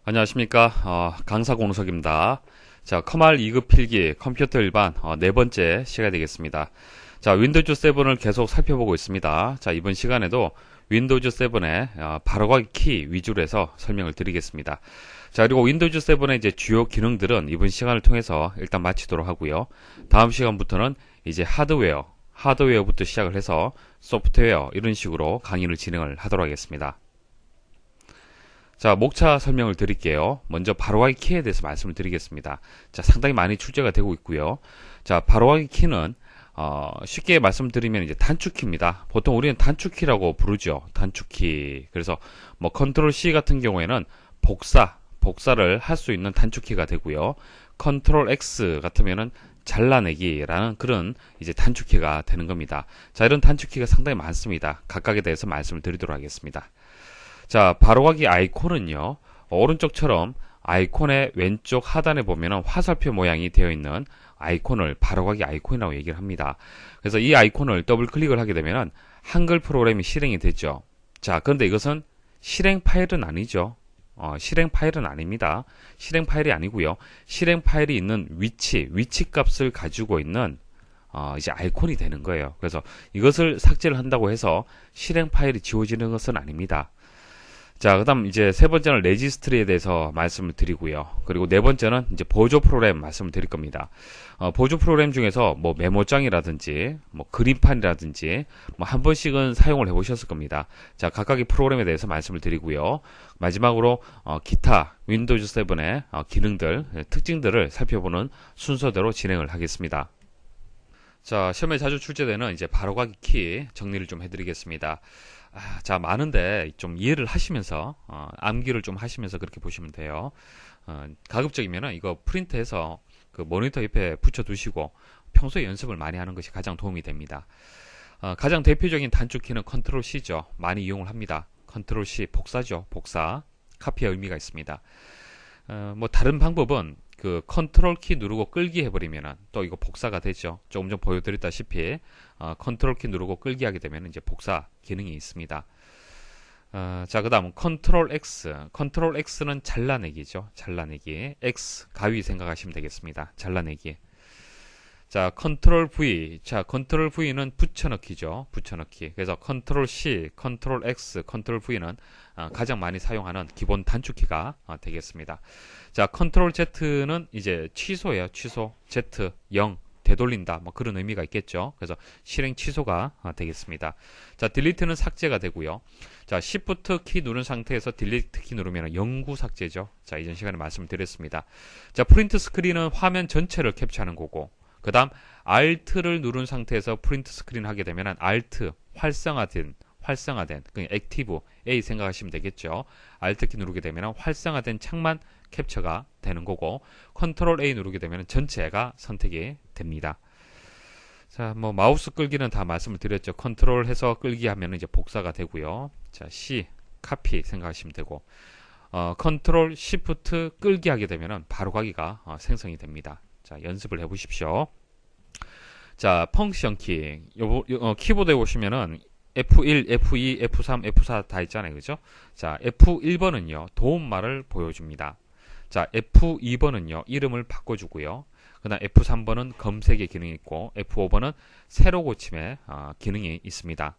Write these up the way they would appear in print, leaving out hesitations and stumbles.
안녕하십니까. 강사 공석입니다. 자, 커말 2급 필기 컴퓨터 일반 네 번째 시간이 되겠습니다. 자, 윈도우즈 7을 계속 살펴보고 있습니다. 자, 이번 시간에도 윈도우즈 7의 바로가기 키 위주로 해서 설명을 드리겠습니다. 자, 그리고 윈도우즈 7의 이제 주요 기능들은 이번 시간을 통해서 일단 마치도록 하고요. 다음 시간부터는 이제 하드웨어부터 시작을 해서 소프트웨어 이런 식으로 강의를 진행을 하도록 하겠습니다. 자, 목차 설명을 드릴게요. 먼저 바로가기 키에 대해서 말씀을 드리겠습니다. 자, 상당히 많이 출제가 되고 있고요. 자, 바로가기 키는 쉽게 말씀드리면 이제 단축키입니다. 보통 우리는 단축키라고 부르죠. 단축키. 그래서 뭐 컨트롤 C 같은 경우에는 복사를 할 수 있는 단축키가 되고요. 컨트롤 X 같으면은 잘라내기라는 그런 이제 단축키가 되는 겁니다. 자, 이런 단축키가 상당히 많습니다. 각각에 대해서 말씀을 드리도록 하겠습니다. 자, 바로가기 아이콘은요, 오른쪽처럼 아이콘의 왼쪽 하단에 보면 화살표 모양이 되어 있는 아이콘을 바로가기 아이콘이라고 얘기를 합니다. 그래서 이 아이콘을 더블 클릭을 하게 되면 한글 프로그램이 실행이 되죠. 자, 그런데 이것은 실행 파일은 아니죠. 실행 파일은 아닙니다. 실행 파일이 아니고요. 실행 파일이 있는 위치 값을 가지고 있는 이제 아이콘이 되는 거예요. 그래서 이것을 삭제를 한다고 해서 실행 파일이 지워지는 것은 아닙니다. 자, 그 다음 이제 세 번째는 레지스트리에 대해서 말씀을 드리고요. 그리고 네 번째는 이제 보조 프로그램 말씀을 드릴 겁니다. 보조 프로그램 중에서 뭐 메모장이라든지 뭐 그림판이라든지 뭐 한 번씩은 사용을 해보셨을 겁니다. 자, 각각의 프로그램에 대해서 말씀을 드리고요. 마지막으로 기타 윈도우즈 7의 기능들, 특징들을 살펴보는 순서대로 진행을 하겠습니다. 자, 시험에 자주 출제되는 이제 바로가기 키 정리를 좀 해드리겠습니다. 자, 많은데 좀 이해를 하시면서 암기를 좀 하시면서 그렇게 보시면 돼요. 가급적이면 이거 프린트해서 그 모니터 옆에 붙여 두시고 평소에 연습을 많이 하는 것이 가장 도움이 됩니다. 가장 대표적인 단축키는 컨트롤 C죠. 많이 이용을 합니다. 컨트롤 C 복사죠. 복사. 카피의 의미가 있습니다. 뭐 다른 방법은 그 컨트롤 키 누르고 끌기 해버리면은 또 이거 복사가 되죠. 조금 전 보여드렸다시피 컨트롤 키 누르고 끌기 하게 되면 이제 복사 기능이 있습니다. 자, 그 다음 컨트롤 X는 잘라내기죠. 잘라내기. X 가위 생각하시면 되겠습니다. 잘라내기. 자, 컨트롤 V. 자, 컨트롤 V는 붙여넣기죠. 붙여넣기. 그래서 컨트롤 C, 컨트롤 X, 컨트롤 V는 가장 많이 사용하는 기본 단축키가 되겠습니다. 자, 컨트롤 Z는 이제 취소예요. 취소. Z 0 되돌린다. 뭐 그런 의미가 있겠죠. 그래서 실행 취소가 되겠습니다. 자, 딜리트는 삭제가 되고요. 자, Shift 키 누른 상태에서 딜리트 키 누르면 영구 삭제죠. 자, 이전 시간에 말씀드렸습니다. 자, 프린트 스크린은 화면 전체를 캡처하는 거고, 그 다음 Alt를 누른 상태에서 프린트 스크린 하게 되면 Alt 활성화된 그냥 액티브 A 생각하시면 되겠죠. Alt 키 누르게 되면 활성화된 창만 캡처가 되는 거고, 컨트롤 A 누르게 되면 전체가 선택이 됩니다. 자, 뭐 마우스 끌기는 다 말씀을 드렸죠. 컨트롤 해서 끌기 하면 이제 복사가 되고요. 자, C 카피 생각하시면 되고, 컨트롤 시프트 끌기 하게 되면 바로가기가 생성이 됩니다. 자, 연습을 해보십시오. 자, 펑션 키. 키보드에 보시면은 F1, F2, F3, F4 다 있잖아요. 그죠? 자, F1번은요, 도움말을 보여줍니다. 자, F2번은요, 이름을 바꿔주고요. 그 다음 F3번은 검색의 기능이 있고, F5번은 세로 고침의 기능이 있습니다.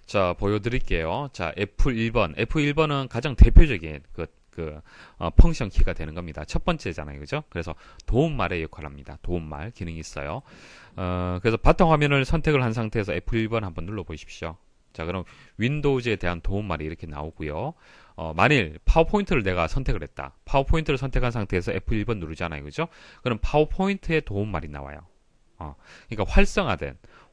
자, 보여드릴게요. 자, F1번은 가장 대표적인 펑션 키가 되는 겁니다. 첫 번째잖아요. 그죠? 그래서 도움말의 역할을 합니다. 도움말 기능이 있어요. 그래서 바탕화면을 선택을 한 상태에서 F1번 한번 눌러 보십시오. 자, 그럼 윈도우즈에 대한 도움말이 이렇게 나오고요. 만일 파워포인트를 내가 선택을 했다. 파워포인트를 선택한 상태에서 F1번 누르잖아요. 그죠? 그럼 파워포인트의 도움말이 나와요. 그러니까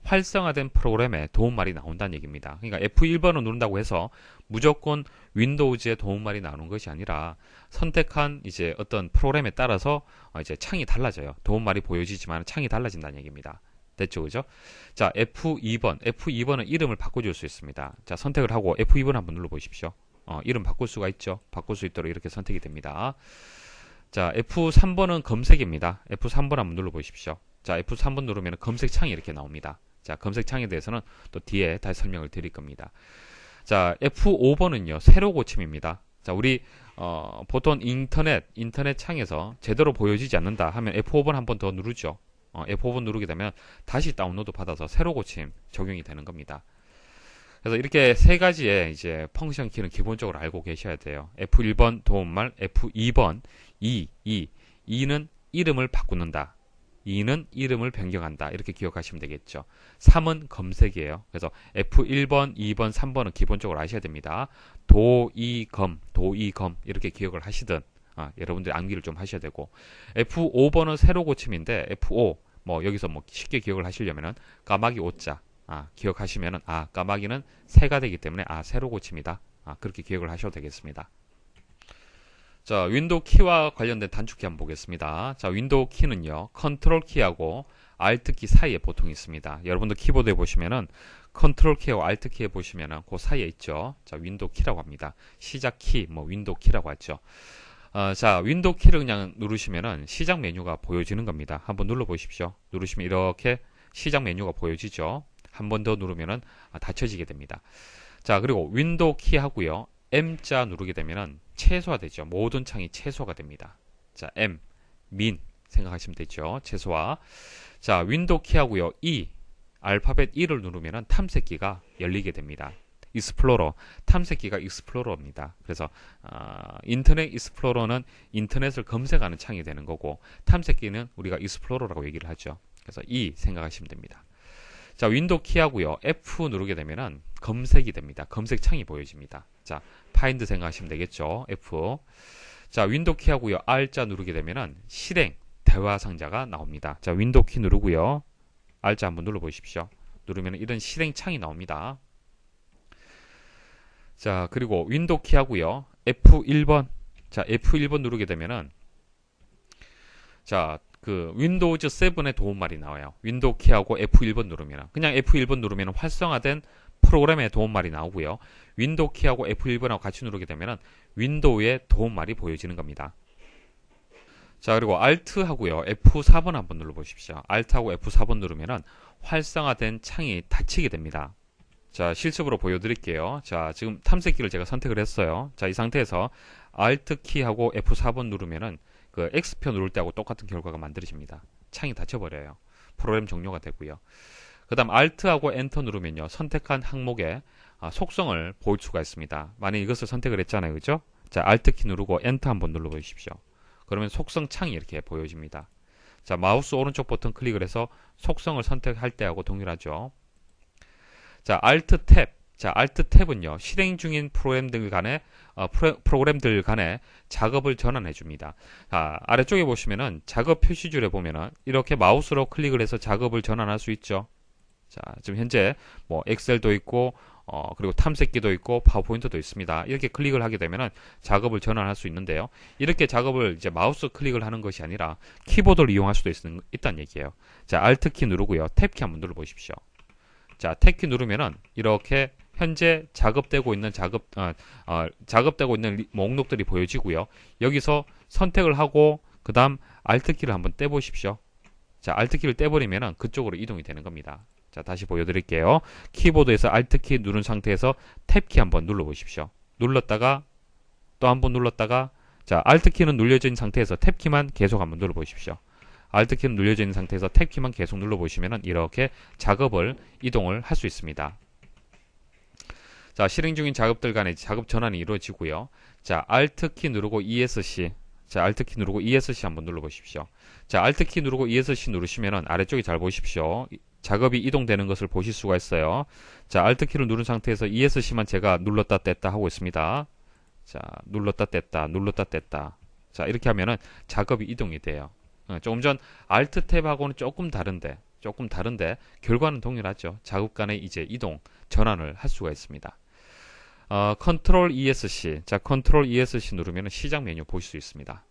활성화된 프로그램에 도움말이 나온다는 얘기입니다. 그러니까 F1번을 누른다고 해서 무조건 윈도우즈에 도움말이 나오는 것이 아니라 선택한 이제 어떤 프로그램에 따라서 이제 창이 달라져요. 도움말이 보여지지만 창이 달라진다는 얘기입니다. 됐죠, 그죠? 자, F2번은 이름을 바꿔줄 수 있습니다. 자, 선택을 하고 F2번 한번 눌러보십시오. 이름 바꿀 수가 있죠. 바꿀 수 있도록 이렇게 선택이 됩니다. 자, F3번은 검색입니다. F3번 한번 눌러보십시오. 자, F3번 누르면 검색창이 이렇게 나옵니다. 자, 검색창에 대해서는 또 뒤에 다시 설명을 드릴 겁니다. 자, F5번은요, 세로 고침입니다. 자, 우리 보통 인터넷 창에서 제대로 보여지지 않는다 하면 F5번 한 번 더 누르죠. F5번 누르게 되면 다시 다운로드 받아서 새로 고침 적용이 되는 겁니다. 그래서 이렇게 세 가지의 이제 펑션 키는 기본적으로 알고 계셔야 돼요. F1번 도움말, F2번 2는 이름을 바꾸는다. 2는 이름을 변경한다. 이렇게 기억하시면 되겠죠. 3은 검색이에요. 그래서 F1번, 2번, 3번은 기본적으로 아셔야 됩니다. 도이검 이렇게 기억을 하시든 여러분들이 암기를 좀 하셔야 되고, F5번은 새로 고침인데 F5 여기서 쉽게 기억을 하시려면은 까마귀 5자 기억하시면은 까마귀는 새가 되기 때문에 새로 고침이다. 그렇게 기억을 하셔도 되겠습니다. 자, 윈도우 키와 관련된 단축키 한번 보겠습니다. 자, 윈도우 키는요, 컨트롤 키하고 알트 키 사이에 보통 있습니다. 여러분들 키보드에 보시면은 컨트롤 키하고 알트 키에 보시면은 그 사이에 있죠. 자, 윈도우 키라고 합니다. 시작 키, 윈도우 키라고 하죠. 자, 윈도우 키를 그냥 누르시면은 시작 메뉴가 보여지는 겁니다. 한번 눌러 보십시오. 누르시면 이렇게 시작 메뉴가 보여지죠. 한 번 더 누르면은 닫혀지게 됩니다. 자, 그리고 윈도우 키 하고요. M자 누르게 되면은 최소화되죠. 모든 창이 최소화가 됩니다. 자, M, 민 생각하시면 되죠. 최소화. 자, 윈도우 키하고요. E, 알파벳 E를 누르면은 탐색기가 열리게 됩니다. 익스플로러, 탐색기가 익스플로러입니다. 그래서 인터넷 익스플로러는 인터넷을 검색하는 창이 되는 거고, 탐색기는 우리가 익스플로러라고 얘기를 하죠. 그래서 E 생각하시면 됩니다. 자, 윈도우 키하고요. F 누르게 되면은 검색이 됩니다. 검색 창이 보여집니다. 자, 파인드 생각하시면 되겠죠. F. 자, 윈도우 키하고요. R자 누르게 되면은 실행 대화 상자가 나옵니다. 자, 윈도우 키 누르고요. R자 한번 눌러 보십시오. 누르면 이런 실행 창이 나옵니다. 자, 그리고 윈도우 키하고요. F1번. 자, F1번 누르게 되면은 자, 그 윈도우즈 7의 도움말이 나와요. 윈도우 키하고 F1번 누르면 그냥 F1번 누르면 활성화된 프로그램의 도움말이 나오고요. 윈도우 키하고 F1번하고 같이 누르게 되면 윈도우의 도움말이 보여지는 겁니다. 자, 그리고 Alt하고요. F4번 한번 눌러 보십시오. Alt하고 F4번 누르면 활성화된 창이 닫히게 됩니다. 자, 실습으로 보여드릴게요. 자, 지금 탐색기를 제가 선택을 했어요. 자, 이 상태에서 Alt 키하고 F4번 누르면은 그 X표 누를 때하고 똑같은 결과가 만들어집니다. 창이 닫혀버려요. 프로그램 종료가 되고요. 그 다음 Alt하고 Enter 누르면요. 선택한 항목의 속성을 보일 수가 있습니다. 만약 이것을 선택을 했잖아요. 그죠? 자, Alt 키 누르고 Enter 한번 눌러보십시오. 그러면 속성 창이 이렇게 보여집니다. 자, 마우스 오른쪽 버튼 클릭을 해서 속성을 선택할 때하고 동일하죠. 자, Alt 탭. 자, Alt 탭은요. 실행 중인 프로그램들 간에 작업을 전환해 줍니다. 자, 아래쪽에 보시면은 작업 표시줄에 보면은 이렇게 마우스로 클릭을 해서 작업을 전환할 수 있죠. 자, 지금 현재 엑셀도 있고 그리고 탐색기도 있고 파워포인트도 있습니다. 이렇게 클릭을 하게 되면은 작업을 전환할 수 있는데요. 이렇게 작업을 이제 마우스 클릭을 하는 것이 아니라 키보드를 이용할 수도 있다는 얘기예요. 자, Alt 키 누르고요. 탭 키 한번 눌러 보십시오. 자, 탭 키 누르면은 이렇게 현재 작업되고 있는 작업되고 있는 목록들이 보여지고요. 여기서 선택을 하고 그 다음 Alt 키를 한번 떼보십시오. 자, Alt 키를 떼버리면은 그쪽으로 이동이 되는 겁니다. 자, 다시 보여드릴게요. 키보드에서 Alt 키 누른 상태에서 탭 키 한번 눌러보십시오. 눌렀다가 또 한번 눌렀다가 자, Alt 키는 눌려져 있는 상태에서 탭 키만 계속 한번 눌러보십시오. Alt 키는 눌려져 있는 상태에서 탭 키만 계속 눌러보시면은 이렇게 작업을 이동을 할 수 있습니다. 자, 실행 중인 작업들 간에 작업 전환이 이루어지고요. 자, Alt 키 누르고 ESC. 자, Alt 키 누르고 ESC 한번 눌러보십시오. 자, Alt 키 누르고 ESC 누르시면은 아래쪽에 잘 보십시오. 작업이 이동되는 것을 보실 수가 있어요. 자, Alt 키를 누른 상태에서 ESC만 제가 눌렀다 뗐다 하고 있습니다. 자, 눌렀다 뗐다, 눌렀다 뗐다. 자, 이렇게 하면은 작업이 이동이 돼요. 조금 전 Alt 탭하고는 조금 다른데 결과는 동일하죠. 작업 간의 이제 이동, 전환을 할 수가 있습니다. 컨트롤 ESC. 자, 컨트롤 ESC 누르면 시작 메뉴 보실 수 있습니다.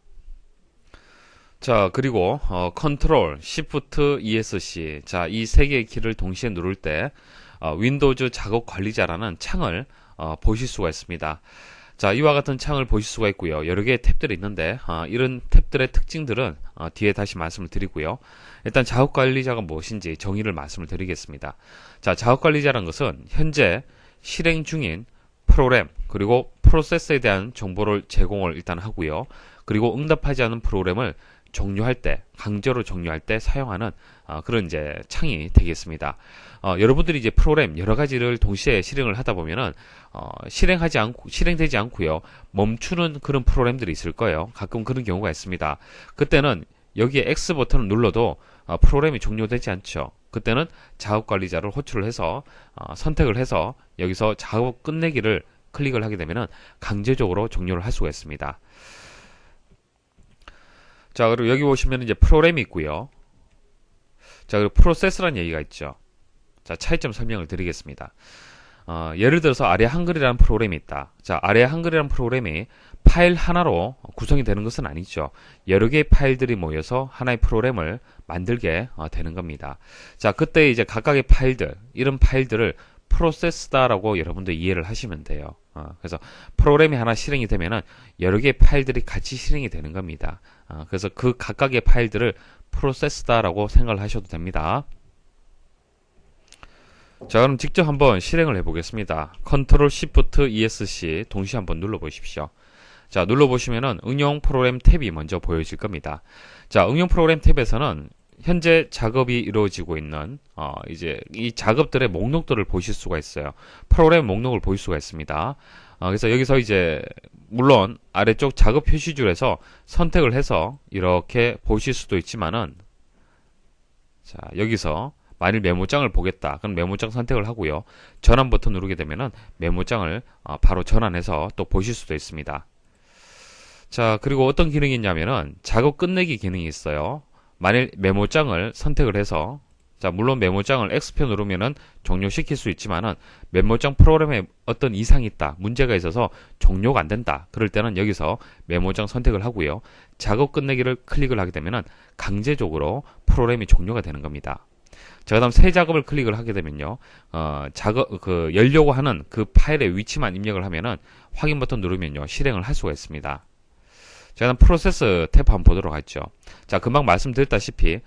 자, 그리고 컨트롤 Shift ESC. 자, 이 세 개의 키를 동시에 누를 때 윈도우즈 작업 관리자라는 창을 보실 수가 있습니다. 자, 이와 같은 창을 보실 수가 있고요. 여러 개의 탭들이 있는데 이런 탭들의 특징들은 뒤에 다시 말씀을 드리고요. 일단 작업관리자가 무엇인지 정의를 말씀을 드리겠습니다. 자, 작업관리자라는 것은 현재 실행 중인 프로그램 그리고 프로세스에 대한 정보를 제공을 일단 하고요. 그리고 응답하지 않은 프로그램을 종료할 때, 강제로 종료할 때 사용하는 그런 이제 창이 되겠습니다. 여러분들이 이제 프로그램 여러 가지를 동시에 실행을 하다 보면은 실행되지 않고요. 멈추는 그런 프로그램들이 있을 거예요. 가끔 그런 경우가 있습니다. 그때는 여기에 X 버튼을 눌러도 프로그램이 종료되지 않죠. 그때는 작업 관리자를 호출을 해서 선택을 해서 여기서 작업 끝내기를 클릭을 하게 되면은 강제적으로 종료를 할 수가 있습니다. 자, 그리고 여기 보시면 이제 프로그램이 있고요. 자, 그리고 프로세스라는 얘기가 있죠. 자, 차이점 설명을 드리겠습니다. 예를 들어서 아래 한글이라는 프로그램이 있다. 자, 아래 한글이라는 프로그램이 파일 하나로 구성이 되는 것은 아니죠. 여러 개의 파일들이 모여서 하나의 프로그램을 만들게 되는 겁니다. 자, 그때 이제 각각의 파일들, 이런 파일들을 프로세스다라고 여러분들 이해를 하시면 돼요. 그래서 프로그램이 하나 실행이 되면은 여러 개의 파일들이 같이 실행이 되는 겁니다. 그래서 그 각각의 파일들을 프로세스다라고 생각을 하셔도 됩니다. 자, 그럼 직접 한번 실행을 해보겠습니다. 컨트롤 시프트 ESC 동시에 한번 눌러보십시오. 자, 눌러보시면은 응용 프로그램 탭이 먼저 보여질 겁니다. 자, 응용 프로그램 탭에서는 현재 작업이 이루어지고 있는 이제 이 작업들의 목록들을 보실 수가 있어요. 프로그램 목록을 보실 수가 있습니다. 그래서 여기서 이제 물론 아래쪽 작업 표시줄에서 선택을 해서 이렇게 보실 수도 있지만은, 자, 여기서 만일 메모장을 보겠다. 그럼 메모장 선택을 하고요. 전환 버튼 누르게 되면은 메모장을 바로 전환해서 또 보실 수도 있습니다. 자, 그리고 어떤 기능이 있냐면은 작업 끝내기 기능이 있어요. 만일 메모장을 선택을 해서, 자, 물론 메모장을 X표 누르면은 종료시킬 수 있지만은 메모장 프로그램에 어떤 이상이 있다, 문제가 있어서 종료가 안 된다. 그럴 때는 여기서 메모장 선택을 하고요. 작업 끝내기를 클릭을 하게 되면은 강제적으로 프로그램이 종료가 되는 겁니다. 자, 그다음 새 작업을 클릭을 하게 되면요. 열려고 하는 그 파일의 위치만 입력을 하면은 확인 버튼 누르면요. 실행을 할 수가 있습니다. 자, 그다음 프로세스 탭 한번 보도록 하죠. 자, 금방 말씀드렸다시피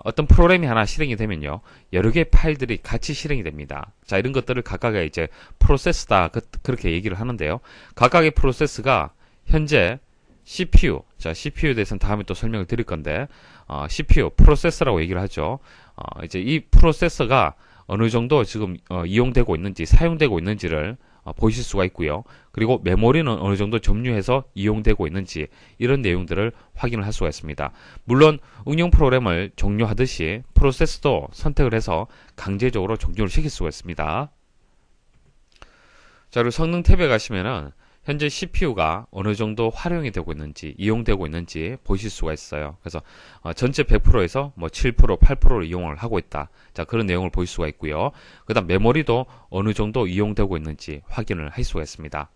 어떤 프로그램이 하나 실행이 되면요. 여러 개의 파일들이 같이 실행이 됩니다. 자, 이런 것들을 각각의 이제 프로세스다 그렇게 얘기를 하는데요. 각각의 프로세스가 현재 CPU, 자, CPU에 대해서는 다음에 또 설명을 드릴 건데, CPU, 프로세서라고 얘기를 하죠. 이제 이 프로세서가 어느 정도 지금 이용되고 있는지, 사용되고 있는지를 보실 수가 있고요. 그리고 메모리는 어느 정도 점유해서 이용되고 있는지 이런 내용들을 확인을 할 수가 있습니다. 물론 응용 프로그램을 종료하듯이 프로세스도 선택을 해서 강제적으로 종료를 시킬 수가 있습니다. 자, 그리고 성능 탭에 가시면은 현재 CPU가 어느 정도 활용이 되고 있는지, 이용되고 있는지 보실 수가 있어요. 그래서 전체 100%에서 뭐 7%, 8%를 이용을 하고 있다. 자, 그런 내용을 보실 수가 있고요. 그 다음 메모리도 어느 정도 이용되고 있는지 확인을 할 수가 있습니다.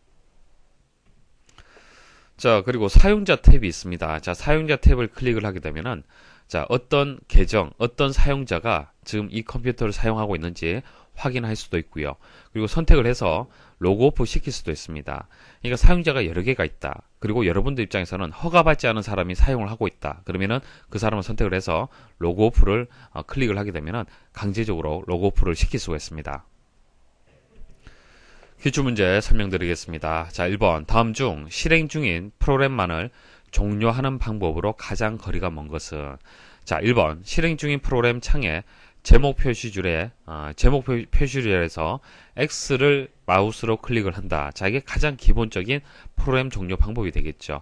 자, 그리고 사용자 탭이 있습니다. 자, 사용자 탭을 클릭을 하게 되면은, 자, 어떤 계정, 어떤 사용자가 지금 이 컴퓨터를 사용하고 있는지 확인할 수도 있고요. 그리고 선택을 해서 로그오프 시킬 수도 있습니다. 그러니까 사용자가 여러 개가 있다. 그리고 여러분들 입장에서는 허가받지 않은 사람이 사용을 하고 있다. 그러면은 그 사람을 선택을 해서 로그오프를 클릭을 하게 되면은 강제적으로 로그오프를 시킬 수가 있습니다. 기출문제 설명드리겠습니다. 자, 1번. 다음 중 실행 중인 프로그램만을 종료하는 방법으로 가장 거리가 먼 것은? 자, 1번. 실행 중인 프로그램 창에 제목 표시줄에서 X를 마우스로 클릭을 한다. 자, 이게 가장 기본적인 프로그램 종료 방법이 되겠죠.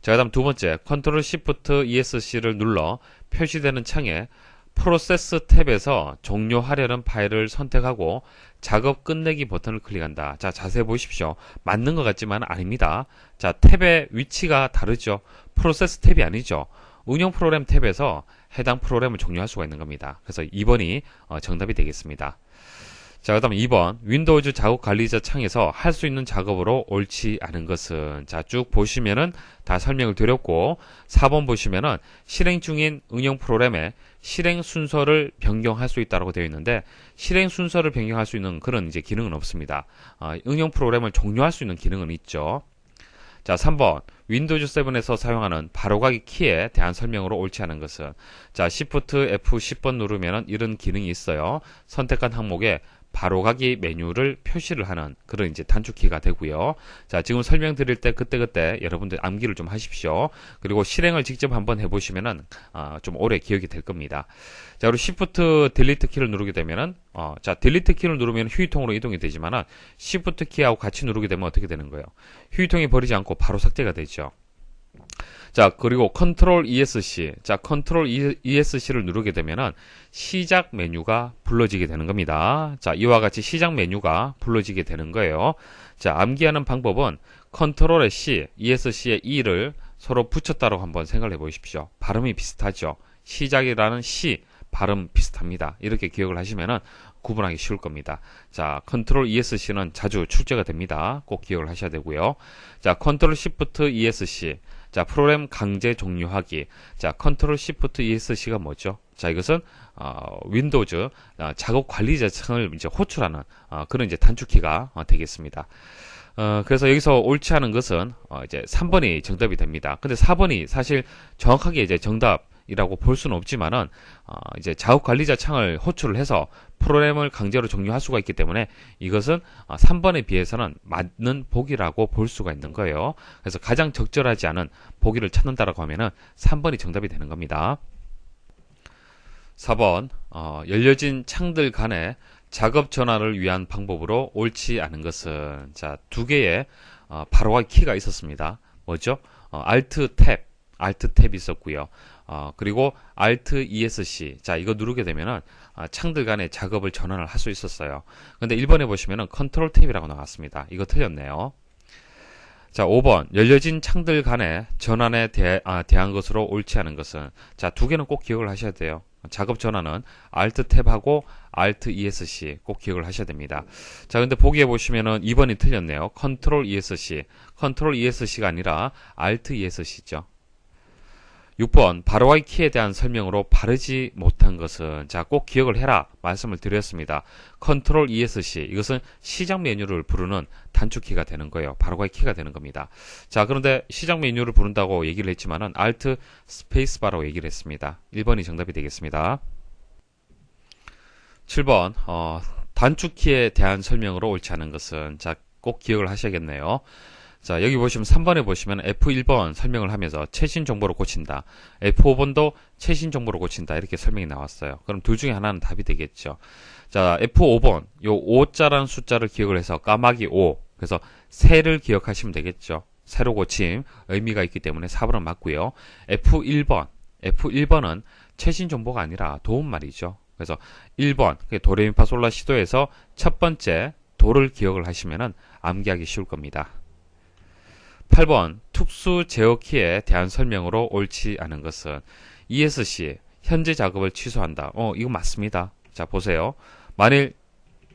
자, 그 다음 두 번째, 컨트롤 시프트 ESC를 눌러 표시되는 창에 프로세스 탭에서 종료하려는 파일을 선택하고 작업 끝내기 버튼을 클릭한다. 자, 자세히 보십시오. 맞는 것 같지만 아닙니다. 자, 탭의 위치가 다르죠. 프로세스 탭이 아니죠. 운영 프로그램 탭에서 해당 프로그램을 종료할 수가 있는 겁니다. 그래서 2번이 정답이 되겠습니다. 자, 그 다음 2번. 윈도우즈 작업 관리자 창에서 할 수 있는 작업으로 옳지 않은 것은? 자, 쭉 보시면은 다 설명을 드렸고, 4번 보시면은 실행 중인 응용 프로그램의 실행 순서를 변경할 수 있다고 되어 있는데, 실행 순서를 변경할 수 있는 그런 이제 기능은 없습니다. 응용 프로그램을 종료할 수 있는 기능은 있죠. 자, 3번. 윈도우즈 7에서 사용하는 바로가기 키에 대한 설명으로 옳지 않은 것은? 자, Shift F10번 누르면 이런 기능이 있어요. 선택한 항목에 바로가기 메뉴를 표시를 하는 그런 이제 단축키가 되고요. 자, 지금 설명드릴 때 그때그때 여러분들 암기를 좀 하십시오. 그리고 실행을 직접 한번 해보시면은 좀 오래 기억이 될 겁니다. 자, 그리고 Shift 딜리트 키를 누르게 되면은 자, 딜리트 키를 누르면 휴지통으로 이동이 되지만은 Shift 키하고 같이 누르게 되면 어떻게 되는 거예요? 휴지통이 버리지 않고 바로 삭제가 되죠. 자, 그리고 컨트롤 ESC. 자, 컨트롤 ESC를 누르게 되면은 시작 메뉴가 불러지게 되는 겁니다. 자, 이와 같이 시작 메뉴가 불러지게 되는 거예요. 자, 암기하는 방법은 컨트롤의 C, ESC의 E를 서로 붙였다고 한번 생각을 해 보십시오. 발음이 비슷하죠. 시작이라는 C, 발음 비슷합니다. 이렇게 기억을 하시면은 구분하기 쉬울 겁니다. 자, 컨트롤 ESC는 자주 출제가 됩니다. 꼭 기억을 하셔야 되고요. 자, 컨트롤 시프트 ESC. 자, 프로그램 강제 종료하기. 자, 컨트롤 시프트 ESC가 뭐죠? 자, 이것은 윈도우즈 작업 관리자 창을 이제 호출하는 그런 이제 단축키가 되겠습니다. 그래서 여기서 옳지 않은 것은 이제 3번이 정답이 됩니다. 근데 4번이 사실 정확하게 이제 정답이라고 볼 수는 없지만은 이제 작업 관리자 창을 호출을 해서 프로그램을 강제로 종료할 수가 있기 때문에 이것은 3번에 비해서는 맞는 보기라고 볼 수가 있는 거예요. 그래서 가장 적절하지 않은 보기를 찾는다라고 하면은 3번이 정답이 되는 겁니다. 4번 열려진 창들 간의 작업 전환을 위한 방법으로 옳지 않은 것은 자, 두 개의 바로가기 키가 있었습니다. 뭐죠? Alt 탭이 있었고요. 그리고 Alt ESC. 자, 이거 누르게 되면은 창들 간의 작업을 전환을 할 수 있었어요. 근데 1번에 보시면은 컨트롤 탭이라고 나왔습니다. 이거 틀렸네요. 자, 5번. 열려진 창들 간의 전환에 대한 것으로 옳지 않은 것은 자, 두 개는 꼭 기억을 하셔야 돼요. 작업 전환은 Alt 탭하고 Alt ESC 꼭 기억을 하셔야 됩니다. 자, 근데 보기에 보시면은 2번이 틀렸네요. 컨트롤 ESC. 컨트롤 ESC가 아니라 Alt ESC죠. 6번 바로가기 키에 대한 설명으로 바르지 못한 것은 자, 꼭 기억을 해라 말씀을 드렸습니다. 컨트롤 ESC 이것은 시작 메뉴를 부르는 단축키가 되는 거예요. 바로가기 키가 되는 겁니다. 자, 그런데 시작 메뉴를 부른다고 얘기를 했지만은 Alt 스페이스바라고 얘기를 했습니다. 1번이 정답이 되겠습니다. 7번 단축키에 대한 설명으로 옳지 않은 것은 자, 꼭 기억을 하셔야겠네요. 자, 여기 보시면 3번에 보시면 F1번 설명을 하면서 최신 정보로 고친다. F5번도 최신 정보로 고친다. 이렇게 설명이 나왔어요. 그럼 둘 중에 하나는 답이 되겠죠. 자, F5번. 요 5자라는 숫자를 기억을 해서 까마귀 5. 그래서 새를 기억하시면 되겠죠. 새로 고침 의미가 있기 때문에 4번은 맞고요. F1번은 최신 정보가 아니라 도움말이죠. 그래서 1번 도레미파솔라시도에서 첫 번째 도를 기억을 하시면은 암기하기 쉬울 겁니다. 8번 특수 제어키에 대한 설명으로 옳지 않은 것은 ESC 현재 작업을 취소한다. 이거 맞습니다. 자, 보세요. 만일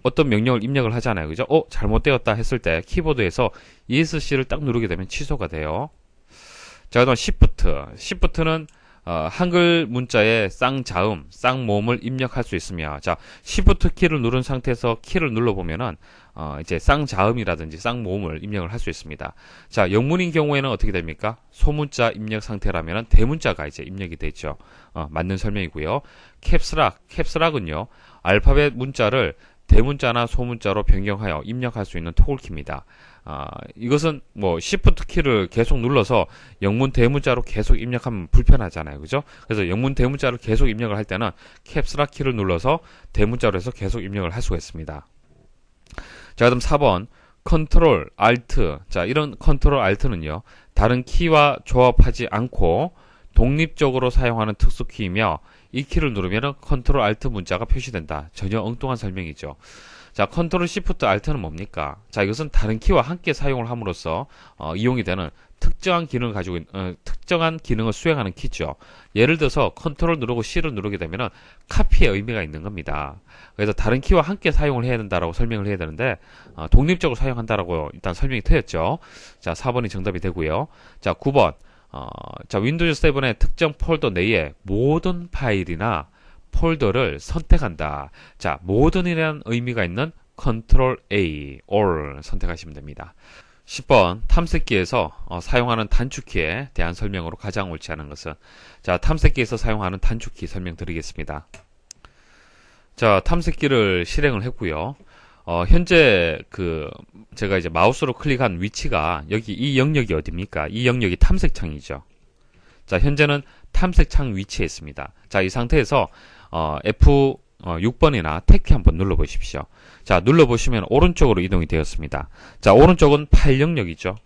어떤 명령을 입력을 하잖아요. 그죠? 잘못되었다 했을 때 키보드에서 ESC를 딱 누르게 되면 취소가 돼요. 자, 그다음 Shift는 한글 문자에 쌍자음, 쌍모음을 입력할 수 있으며, 자, Shift 키를 누른 상태에서 키를 눌러보면은, 이제 쌍자음이라든지 쌍모음을 입력을 할 수 있습니다. 자, 영문인 경우에는 어떻게 됩니까? 소문자 입력 상태라면은 대문자가 이제 입력이 되죠. 맞는 설명이고요. 캡스락은요, 알파벳 문자를 대문자나 소문자로 변경하여 입력할 수 있는 토글키입니다. 이것은 뭐 Shift 키를 계속 눌러서 영문 대문자로 계속 입력하면 불편하잖아요. 그죠? 그래서 영문 대문자를 계속 입력을 할 때는 캡스락 키를 눌러서 대문자로 해서 계속 입력을 할 수가 있습니다. 자, 그다음 4번 컨트롤 알트. 자, 이런 컨트롤 알트는요. 다른 키와 조합하지 않고 독립적으로 사용하는 특수키이며 이 키를 누르면 컨트롤 알트 문자가 표시된다. 전혀 엉뚱한 설명이죠. 자, 컨트롤 시프트 알트는 뭡니까? 자, 이것은 다른 키와 함께 사용을 함으로써 이용이 되는 특정한 기능을 가지고 특정한 기능을 수행하는 키죠. 예를 들어서 컨트롤 누르고 C를 누르게 되면은 카피의 의미가 있는 겁니다. 그래서 다른 키와 함께 사용을 해야 된다라고 설명을 해야 되는데 독립적으로 사용한다라고 일단 설명이 트였죠. 자, 4번이 정답이 되고요. 자, 9번. 자, 윈도우즈 7의 특정 폴더 내에 모든 파일이나 폴더를 선택한다. 자, 모든이라는 의미가 있는 Ctrl A, All 선택하시면 됩니다. 10번 탐색기에서 사용하는 단축키에 대한 설명으로 가장 옳지 않은 것은 자, 탐색기에서 사용하는 단축키 설명드리겠습니다. 자, 탐색기를 실행을 했고요. 현재 제가 이제 마우스로 클릭한 위치가 여기 이 영역이 어디입니까? 이 영역이 탐색창이죠. 자, 현재는 탐색창 위치에 있습니다. 자, 이 상태에서 F6번이나 탭키 한번 눌러보십시오. 자, 눌러보시면 오른쪽으로 이동이 되었습니다. 자, 오른쪽은 파일 영역이죠.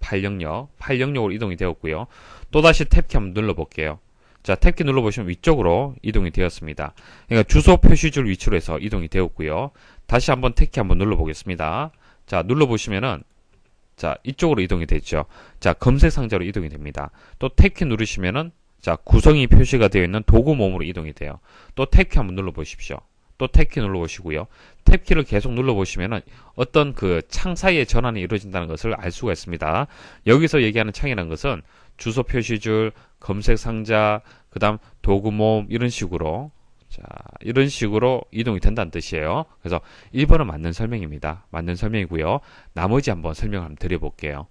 파일 영역으로 이동이 되었고요. 또다시 탭키 한번 눌러볼게요. 자, 탭키 눌러보시면 위쪽으로 이동이 되었습니다. 그러니까 주소 표시줄 위치로 해서 이동이 되었고요. 다시 한번 탭키 한번 눌러보겠습니다. 자, 눌러보시면은 자, 이쪽으로 이동이 됐죠. 자, 검색 상자로 이동이 됩니다. 또 탭키 누르시면은 자, 구성이 표시가 되어 있는 도구 모음으로 이동이 돼요. 또 탭키 한번 눌러보십시오. 또 탭키 눌러보시고요. 탭키를 계속 눌러보시면은 어떤 창 사이에 전환이 이루어진다는 것을 알 수가 있습니다. 여기서 얘기하는 창이라는 것은 주소 표시줄, 검색 상자, 그 다음 도구 모음 이런 식으로 자, 이런 식으로 이동이 된다는 뜻이에요. 그래서 1번은 맞는 설명입니다. 맞는 설명이고요. 나머지 한번 설명을 한번 드려볼게요.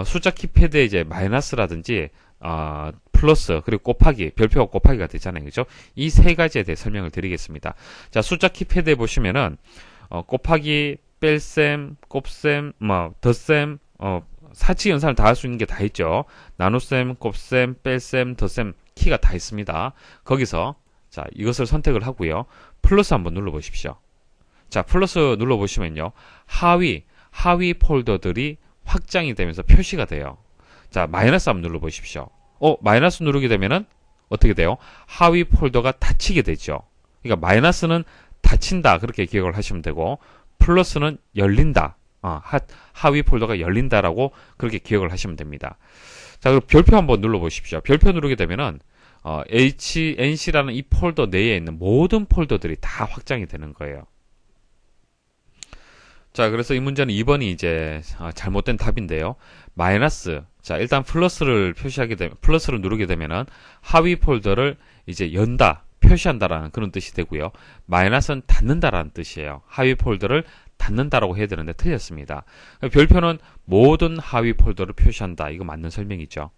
숫자 키패드에 이제 마이너스라든지 플러스 그리고 곱하기 별표가 곱하기가 되잖아요. 그죠? 이 세 가지에 대해 설명을 드리겠습니다. 자, 숫자 키패드에 보시면은 곱하기, 뺄셈, 곱셈, 덧셈, 사치 연산을 다 할 수 있는 게 다 있죠. 나눗셈, 곱셈, 뺄셈, 덧셈 키가 다 있습니다. 거기서 자, 이것을 선택을 하고요. 플러스 한번 눌러보십시오. 자, 플러스 눌러보시면요. 하위 폴더들이 확장이 되면서 표시가 돼요. 자, 마이너스 한번 눌러보십시오. 마이너스 누르게 되면은 어떻게 돼요? 하위 폴더가 닫히게 되죠. 그러니까 마이너스는 닫힌다. 그렇게 기억을 하시면 되고, 플러스는 열린다. 하위 폴더가 열린다라고 그렇게 기억을 하시면 됩니다. 자, 그럼 별표 한번 눌러보십시오. 별표 누르게 되면은 HNC라는 이 폴더 내에 있는 모든 폴더들이 다 확장이 되는 거예요. 자, 그래서 이 문제는 2번이 이제 잘못된 답인데요. 마이너스. 자, 일단 플러스를 플러스를 누르게 되면은 하위 폴더를 이제 연다, 표시한다라는 그런 뜻이 되고요. 마이너스는 닫는다라는 뜻이에요. 하위 폴더를 닫는다라고 해야 되는데 틀렸습니다. 별표는 모든 하위 폴더를 표시한다. 이거 맞는 설명이죠.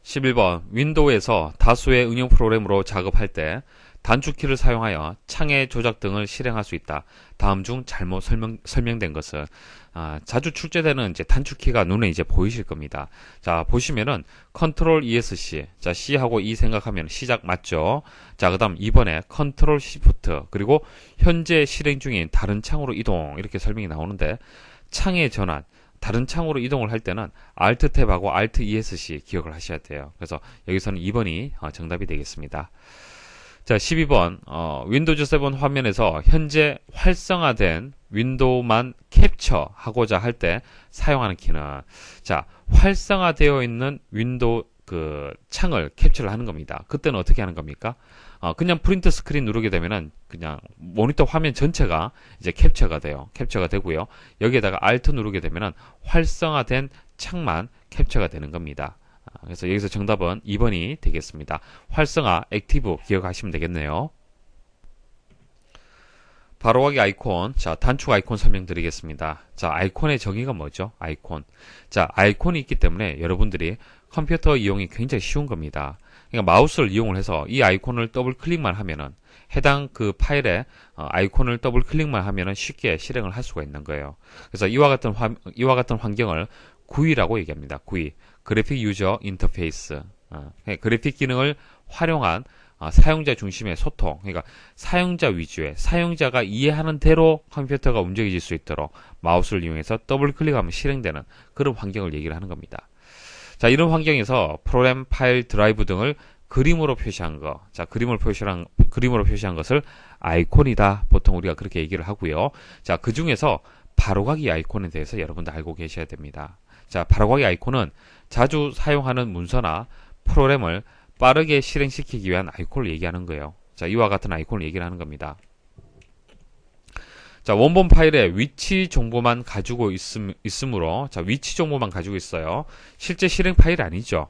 11번 윈도우에서 다수의 응용 프로그램으로 작업할 때 단축키를 사용하여 창의 조작 등을 실행할 수 있다. 다음 중 잘못 설명된 것은 자주 출제되는 이제 단축키가 눈에 이제 보이실 겁니다. 자, 보시면은 컨트롤 ESC. 자, C하고 E 생각하면 시작 맞죠? 자, 그다음 2번에 컨트롤 시프트 그리고 현재 실행 중인 다른 창으로 이동 이렇게 설명이 나오는데 창의 전환 다른 창으로 이동을 할 때는 Alt 탭하고 Alt ESC 기억을 하셔야 돼요. 그래서 여기서는 2번이 정답이 되겠습니다. 자, 12번 윈도우즈 7 화면에서 현재 활성화된 윈도우만 캡처하고자 할 때 사용하는 키는 자, 활성화되어 있는 윈도우 창을 캡처를 하는 겁니다. 그때는 어떻게 하는 겁니까? 그냥 프린트 스크린 누르게 되면은 그냥 모니터 화면 전체가 이제 캡처가 돼요. 캡처가 되고요. 여기에다가 Alt 누르게 되면은 활성화된 창만 캡처가 되는 겁니다. 그래서 여기서 정답은 2번이 되겠습니다. 활성화, 액티브 기억하시면 되겠네요. 바로가기 아이콘, 자, 단축 아이콘 설명드리겠습니다. 자, 아이콘의 정의가 뭐죠? 아이콘. 자, 아이콘이 있기 때문에 여러분들이 컴퓨터 이용이 굉장히 쉬운 겁니다. 그러니까 마우스를 이용을 해서 이 아이콘을 더블 클릭만 하면은 해당 파일에 아이콘을 더블 클릭만 하면은 쉽게 실행을 할 수가 있는 거예요. 그래서 이와 같은 환경을 GUI라고 얘기합니다. GUI. 그래픽 유저 인터페이스. 그래픽 기능을 활용한 사용자 중심의 소통. 그러니까 사용자 위주의 사용자가 이해하는 대로 컴퓨터가 움직여질 수 있도록 마우스를 이용해서 더블 클릭하면 실행되는 그런 환경을 얘기를 하는 겁니다. 자, 이런 환경에서 프로그램, 파일, 드라이브 등을 그림으로 표시한 거. 자, 그림으로 표시한 것을 아이콘이다. 보통 우리가 그렇게 얘기를 하고요. 자, 그 중에서 바로가기 아이콘에 대해서 여러분들 알고 계셔야 됩니다. 자, 바로가기 아이콘은 자주 사용하는 문서나 프로그램을 빠르게 실행시키기 위한 아이콘을 얘기하는 거예요. 자, 이와 같은 아이콘을 얘기를 하는 겁니다. 자, 원본 파일에 위치 정보만 가지고 있으므로 자, 위치 정보만 가지고 있어요. 실제 실행 파일이 아니죠.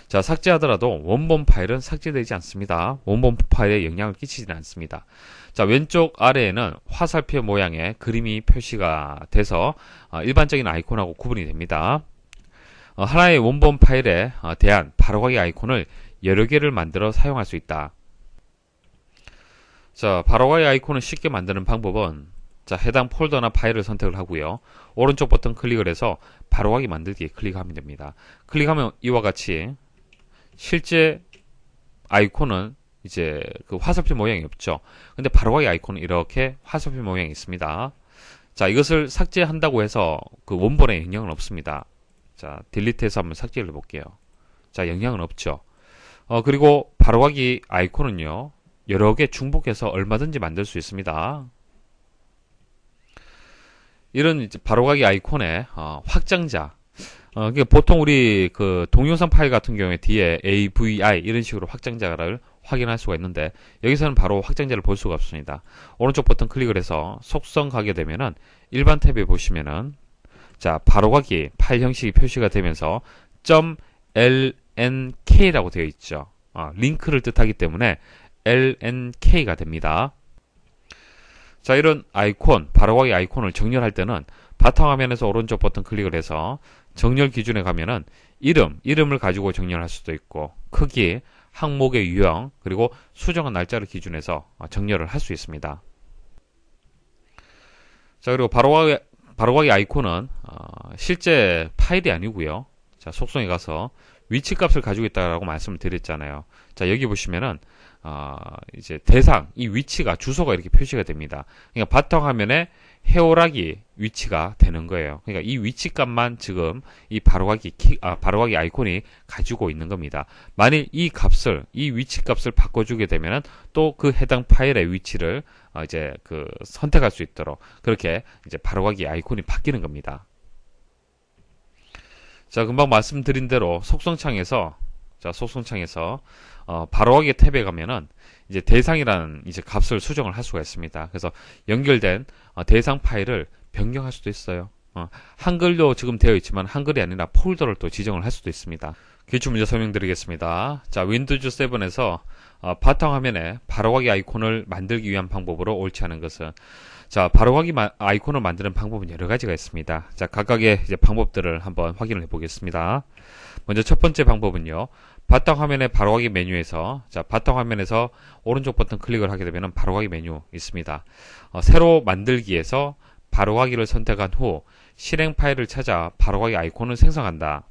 자, 삭제하더라도 원본 파일은 삭제되지 않습니다. 원본 파일에 영향을 끼치지는 않습니다. 자, 왼쪽 아래에는 화살표 모양의 그림이 표시가 돼서 일반적인 아이콘하고 구분이 됩니다. 하나의 원본 파일에 대한 바로가기 아이콘을 여러 개를 만들어 사용할 수 있다. 자, 바로가기 아이콘을 쉽게 만드는 방법은 자, 해당 폴더나 파일을 선택을 하고요. 오른쪽 버튼 클릭을 해서 바로가기 만들기 클릭하면 됩니다. 클릭하면 이와 같이 실제 아이콘은 이제 그 화살표 모양이 없죠. 근데 바로가기 아이콘은 이렇게 화살표 모양이 있습니다. 자, 이것을 삭제한다고 해서 그 원본에 영향은 없습니다. 자, 딜리트해서 한번 삭제를 해볼게요. 자, 영향은 없죠. 그리고 바로가기 아이콘은요, 여러 개 중복해서 얼마든지 만들 수 있습니다. 이런 이제 바로가기 아이콘의 확장자. 보통 우리 그 동영상 파일 같은 경우에 뒤에 AVI 이런 식으로 확장자를 확인할 수가 있는데 여기서는 바로 확장자를 볼 수가 없습니다. 오른쪽 버튼 클릭을 해서 속성 가게 되면은 일반 탭에 보시면은 자, 바로가기 파일 형식이 표시가 되면서 .lnk라고 되어 있죠. 링크를 뜻하기 때문에 LNK가 됩니다. 자, 이런 아이콘, 바로가기 아이콘을 정렬할 때는 바탕화면에서 오른쪽 버튼 클릭을 해서 정렬 기준에 가면은 이름을 가지고 정렬할 수도 있고 크기, 항목의 유형, 그리고 수정한 날짜를 기준해서 정렬을 할 수 있습니다. 자, 그리고 바로가기 아이콘은 실제 파일이 아니고요. 자, 속성에 가서 위치 값을 가지고 있다라고 말씀을 드렸잖아요. 자, 여기 보시면은 이제 대상, 이 위치가, 주소가 이렇게 표시가 됩니다. 그러니까 바탕화면에 해오라기 위치가 되는 거예요. 그러니까 이 위치 값만 지금 이 바로가기 아이콘이 가지고 있는 겁니다. 만일 이 위치 값을 바꿔주게 되면은 또 그 해당 파일의 위치를 이제 그 선택할 수 있도록 그렇게 이제 바로가기 아이콘이 바뀌는 겁니다. 자, 금방 말씀드린 대로 속성창에서 바로가기 탭에 가면은 이제 대상이라는 이제 값을 수정을 할 수가 있습니다. 그래서 연결된 대상 파일을 변경할 수도 있어요. 한글로 지금 되어 있지만 한글이 아니라 폴더를 또 지정을 할 수도 있습니다. 기출문제 설명드리겠습니다. 자, 윈도우즈 7에서 바탕화면에 바로가기 아이콘을 만들기 위한 방법으로 옳지 않은 것은 자, 바로가기 아이콘을 만드는 방법은 여러 가지가 있습니다. 자, 각각의 이제 방법들을 한번 확인을 해보겠습니다. 먼저 첫 번째 방법은요. 바탕화면의 바로가기 메뉴에서 자, 바탕화면에서 오른쪽 버튼 클릭을 하게 되면 바로가기 메뉴 있습니다. 새로 만들기에서 바로가기를 선택한 후 실행 파일을 찾아 바로가기 아이콘을 생성한다.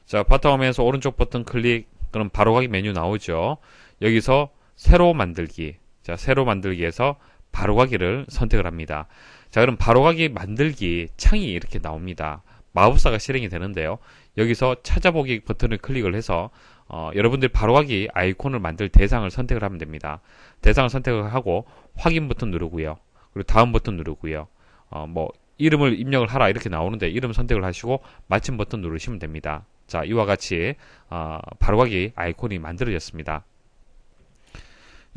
자, 바탕화면에서 오른쪽 버튼 클릭, 그럼 바로가기 메뉴 나오죠. 여기서 새로 만들기. 자, 새로 만들기에서 바로가기를 선택을 합니다. 자, 그럼 바로가기 만들기 창이 이렇게 나옵니다. 마법사가 실행이 되는데요. 여기서 찾아보기 버튼을 클릭을 해서 여러분들 바로가기 아이콘을 만들 대상을 선택을 하면 됩니다. 대상을 선택을 하고 확인 버튼 누르고요. 그리고 다음 버튼 누르고요. 이름을 입력을 하라 이렇게 나오는데 이름 선택을 하시고 마침 버튼 누르시면 됩니다. 자, 이와 같이 바로가기 아이콘이 만들어졌습니다.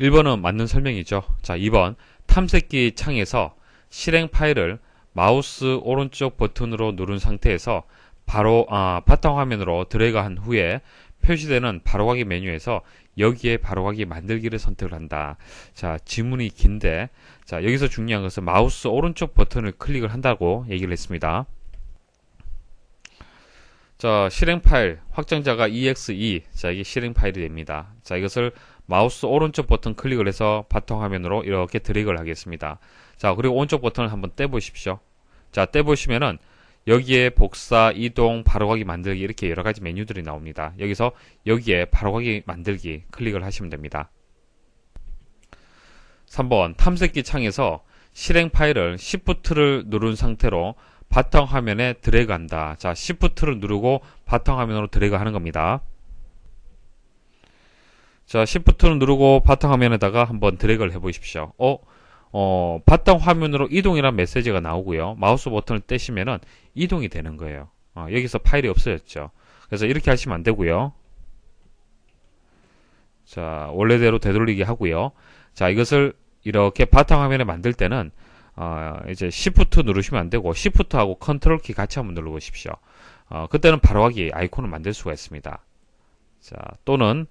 1번은 맞는 설명이죠. 자, 2번 탐색기 창에서 실행 파일을 마우스 오른쪽 버튼으로 누른 상태에서 바로 바탕화면으로 드래그한 후에 표시되는 바로가기 메뉴에서 여기에 바로가기 만들기를 선택을 한다. 자, 지문이 긴데 자, 여기서 중요한 것은 마우스 오른쪽 버튼을 클릭을 한다고 얘기를 했습니다. 자, 실행 파일 확장자가 exe. 자, 이게 실행 파일이 됩니다. 자, 이것을 마우스 오른쪽 버튼 클릭을 해서 바탕화면으로 이렇게 드래그를 하겠습니다. 자, 그리고 오른쪽 버튼을 한번 떼보십시오. 자, 떼보시면은 여기에 복사, 이동, 바로가기 만들기 이렇게 여러가지 메뉴들이 나옵니다. 여기서 여기에 바로가기 만들기 클릭을 하시면 됩니다. 3번 탐색기 창에서 실행 파일을 Shift를 누른 상태로 바탕화면에 드래그한다. 자, Shift를 누르고 바탕화면으로 드래그 하는 겁니다. 자, Shift를 누르고 바탕화면에다가 한번 드래그를 해보십시오. 바탕화면으로 이동이라는 메시지가 나오고요. 마우스 버튼을 떼시면은 이동이 되는 거예요. 여기서 파일이 없어졌죠. 그래서 이렇게 하시면 안 되고요. 자, 원래대로 되돌리기 하고요. 자, 이것을 이렇게 바탕화면에 만들 때는 이제 Shift 누르시면 안 되고 Shift하고 컨트롤 키 같이 한번 눌러보십시오. 그때는 바로가기 아이콘을 만들 수가 있습니다. 자, 또는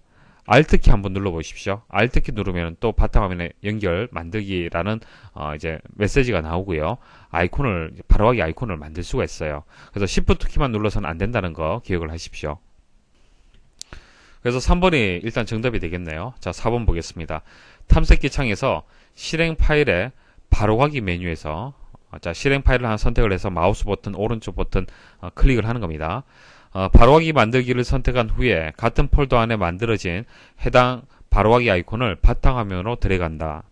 Alt키 한번 눌러보십시오. Alt키 누르면 또 바탕화면에 연결 만들기라는 이제 메시지가 나오고요. 바로가기 아이콘을 만들 수가 있어요. 그래서 Shift 키만 눌러서는 안 된다는 거 기억을 하십시오. 그래서 3번이 일단 정답이 되겠네요. 자, 4번 보겠습니다. 탐색기 창에서 실행 파일에 바로가기 메뉴에서 자, 실행 파일을 하나 선택을 해서 마우스 버튼, 오른쪽 버튼 클릭을 하는 겁니다. 바로가기 만들기를 선택한 후에 같은 폴더 안에 만들어진 해당 바로가기 아이콘을 바탕화면으로 들어간다.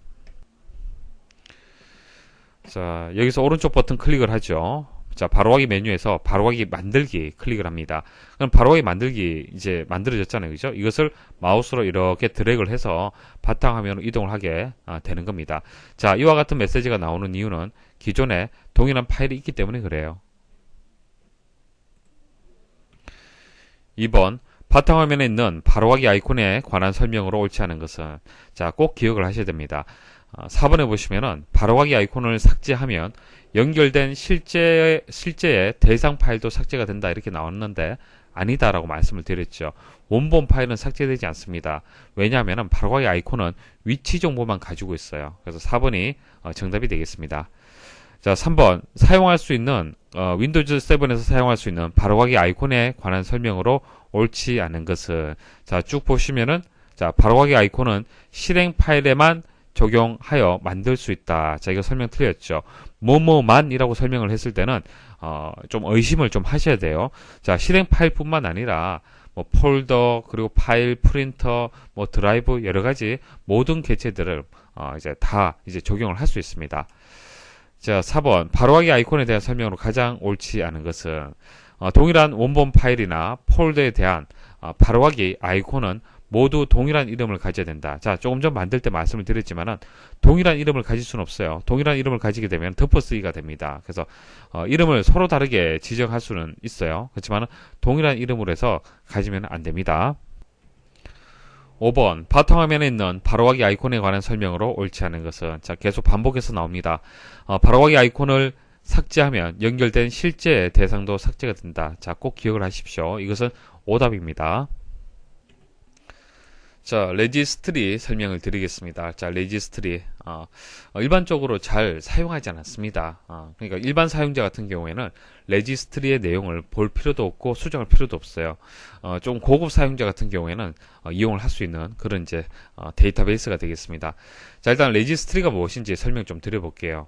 자, 여기서 오른쪽 버튼 클릭을 하죠. 자, 바로가기 메뉴에서 바로가기 만들기 클릭을 합니다. 그럼 바로가기 만들기 이제 만들어졌잖아요. 그죠? 이것을 마우스로 이렇게 드래그를 해서 바탕화면으로 이동을 하게 되는 겁니다. 자, 이와 같은 메시지가 나오는 이유는 기존에 동일한 파일이 있기 때문에 그래요. 2번, 바탕화면에 있는 바로가기 아이콘에 관한 설명으로 옳지 않은 것은, 자, 꼭 기억을 하셔야 됩니다. 4번에 보시면은 바로가기 아이콘을 삭제하면 연결된 실제의 대상 파일도 삭제가 된다 이렇게 나왔는데 아니다라고 말씀을 드렸죠. 원본 파일은 삭제되지 않습니다. 왜냐하면 바로가기 아이콘은 위치 정보만 가지고 있어요. 그래서 4번이 정답이 되겠습니다. 자, 3번 사용할 수 있는 윈도우즈 7에서 사용할 수 있는 바로가기 아이콘에 관한 설명으로 옳지 않은 것은, 자, 쭉 보시면은, 자, 바로가기 아이콘은 실행 파일에만 적용하여 만들 수 있다. 자, 이거 설명 틀렸죠. 뭐뭐만이라고 설명을 했을 때는 좀 의심을 좀 하셔야 돼요. 자, 실행 파일뿐만 아니라 뭐 폴더, 그리고 파일, 프린터, 뭐 드라이브 여러 가지 모든 개체들을 이제 다 이제 적용을 할 수 있습니다. 자, 4번 바로가기 아이콘에 대한 설명으로 가장 옳지 않은 것은, 동일한 원본 파일이나 폴더에 대한 바로가기 아이콘은 모두 동일한 이름을 가져야 된다. 자, 조금 전 만들 때 말씀을 드렸지만은 동일한 이름을 가질 수는 없어요. 동일한 이름을 가지게 되면 덮어쓰기가 됩니다. 그래서 이름을 서로 다르게 지정할 수는 있어요. 그렇지만 동일한 이름으로 해서 가지면 안 됩니다. 5번 바탕화면에 있는 바로가기 아이콘에 관한 설명으로 옳지 않은 것은, 자, 계속 반복해서 나옵니다. 바로가기 아이콘을 삭제하면 연결된 실제 대상도 삭제가 된다. 자, 꼭 기억을 하십시오. 이것은 오답입니다. 자, 레지스트리 설명을 드리겠습니다. 자, 레지스트리 일반적으로 잘 사용하지 않았습니다. 그러니까 일반 사용자 같은 경우에는 레지스트리의 내용을 볼 필요도 없고 수정할 필요도 없어요. 좀 고급 사용자 같은 경우에는 이용을 할 수 있는 그런 이제 데이터베이스가 되겠습니다. 자, 일단 레지스트리가 무엇인지 설명 좀 드려볼게요.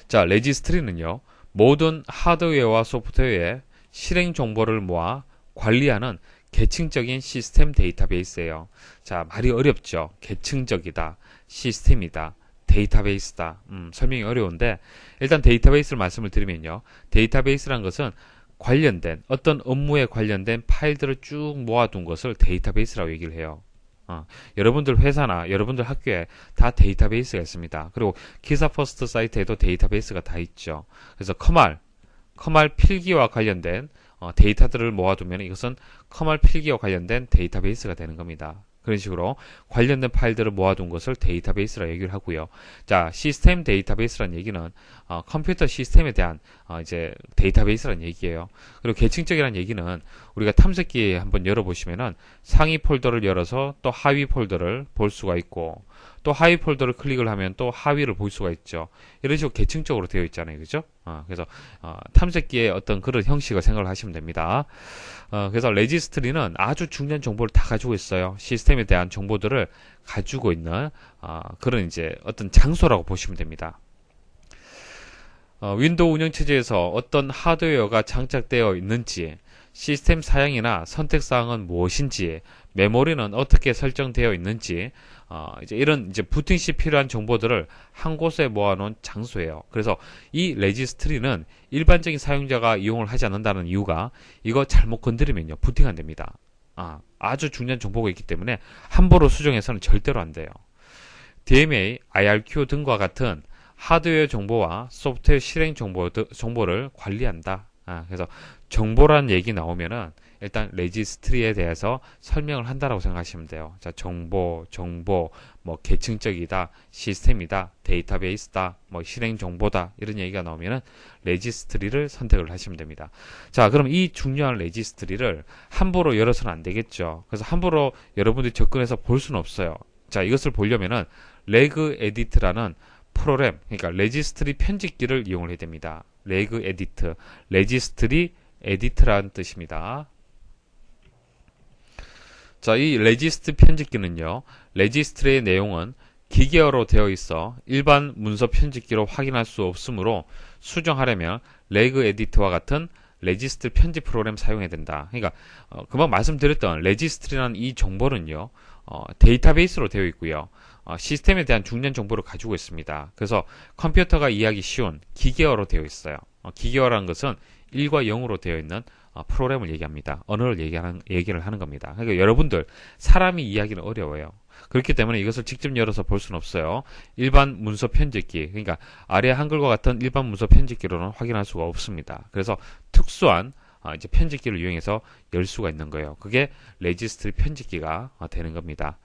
자, 레지스트리는요, 모든 하드웨어와 소프트웨어의 실행 정보를 모아 관리하는 계층적인 시스템 데이터베이스예요. 자, 말이 어렵죠. 계층적이다, 시스템이다, 데이터베이스다. 설명이 어려운데 일단 데이터베이스를 말씀을 드리면요, 데이터베이스란 것은 관련된 어떤 업무에 관련된 파일들을 쭉 모아둔 것을 데이터베이스라고 얘기를 해요. 여러분들 회사나 여러분들 학교에 다 데이터베이스가 있습니다. 그리고 기사 퍼스트 사이트에도 데이터베이스가 다 있죠. 그래서 커말 필기와 관련된 데이터들을 모아두면 이것은 커말 필기와 관련된 데이터베이스가 되는 겁니다. 그런 식으로 관련된 파일들을 모아둔 것을 데이터베이스라 얘기를 하고요. 자, 시스템 데이터베이스라는 얘기는 컴퓨터 시스템에 대한 이제 데이터베이스라는 얘기예요. 그리고 계층적이라는 얘기는 우리가 탐색기 한번 열어보시면은 상위 폴더를 열어서 또 하위 폴더를 볼 수가 있고, 또 하위 폴더를 클릭을 하면 또 하위를 볼 수가 있죠. 이런 식으로 계층적으로 되어 있잖아요. 그죠? 그래서 탐색기의 어떤 그런 형식을 생각을 하시면 됩니다. 그래서 레지스트리는 아주 중요한 정보를 다 가지고 있어요. 시스템에 대한 정보들을 가지고 있는 그런 이제 어떤 장소라고 보시면 됩니다. 윈도우 운영체제에서 어떤 하드웨어가 장착되어 있는지, 시스템 사양이나 선택사항은 무엇인지, 메모리는 어떻게 설정되어 있는지, 이제 이런 이제 부팅시 필요한 정보들을 한 곳에 모아놓은 장소예요. 그래서 이 레지스트리는 일반적인 사용자가 이용을 하지 않는다는 이유가, 이거 잘못 건드리면요, 부팅 안 됩니다. 아주 중요한 정보가 있기 때문에 함부로 수정해서는 절대로 안 돼요. DMA, IRQ 등과 같은 하드웨어 정보와 소프트웨어 실행 정보를 관리한다. 그래서 정보란 얘기 나오면은 일단 레지스트리에 대해서 설명을 한다라고 생각하시면 돼요. 자, 정보, 뭐 계층적이다, 시스템이다, 데이터베이스다, 뭐 실행 정보다, 이런 얘기가 나오면은 레지스트리를 선택을 하시면 됩니다. 자, 그럼 이 중요한 레지스트리를 함부로 열어서는 안 되겠죠. 그래서 함부로 여러분들이 접근해서 볼 수는 없어요. 자, 이것을 보려면은 레그 에디트라는 프로그램, 그러니까 레지스트리 편집기를 이용을 해야 됩니다. 레그 에디트, 레지스트리 에디트라는 뜻입니다. 자, 이 레지스트 편집기는요, 레지스트리의 내용은 기계어로 되어 있어 일반 문서 편집기로 확인할 수 없으므로 수정하려면 레그 에디트와 같은 레지스트 편집 프로그램 사용해야 된다. 그러니까 금방 말씀드렸던 레지스트리라는 이 정보는요, 데이터베이스로 되어 있고요. 시스템에 대한 중요한 정보를 가지고 있습니다. 그래서 컴퓨터가 이해하기 쉬운 기계어로 되어 있어요. 기계어라는 것은 1과 0으로 되어 있는 프로그램을 얘기합니다. 언어를 얘기를 하는 겁니다. 그러니까 여러분들 사람이 이해하기는 어려워요. 그렇기 때문에 이것을 직접 열어서 볼 수는 없어요. 일반 문서 편집기, 그러니까 아래 한글과 같은 일반 문서 편집기로는 확인할 수가 없습니다. 그래서 특수한 이제 편집기를 이용해서 열 수가 있는 거예요. 그게 레지스트리 편집기가 되는 겁니다.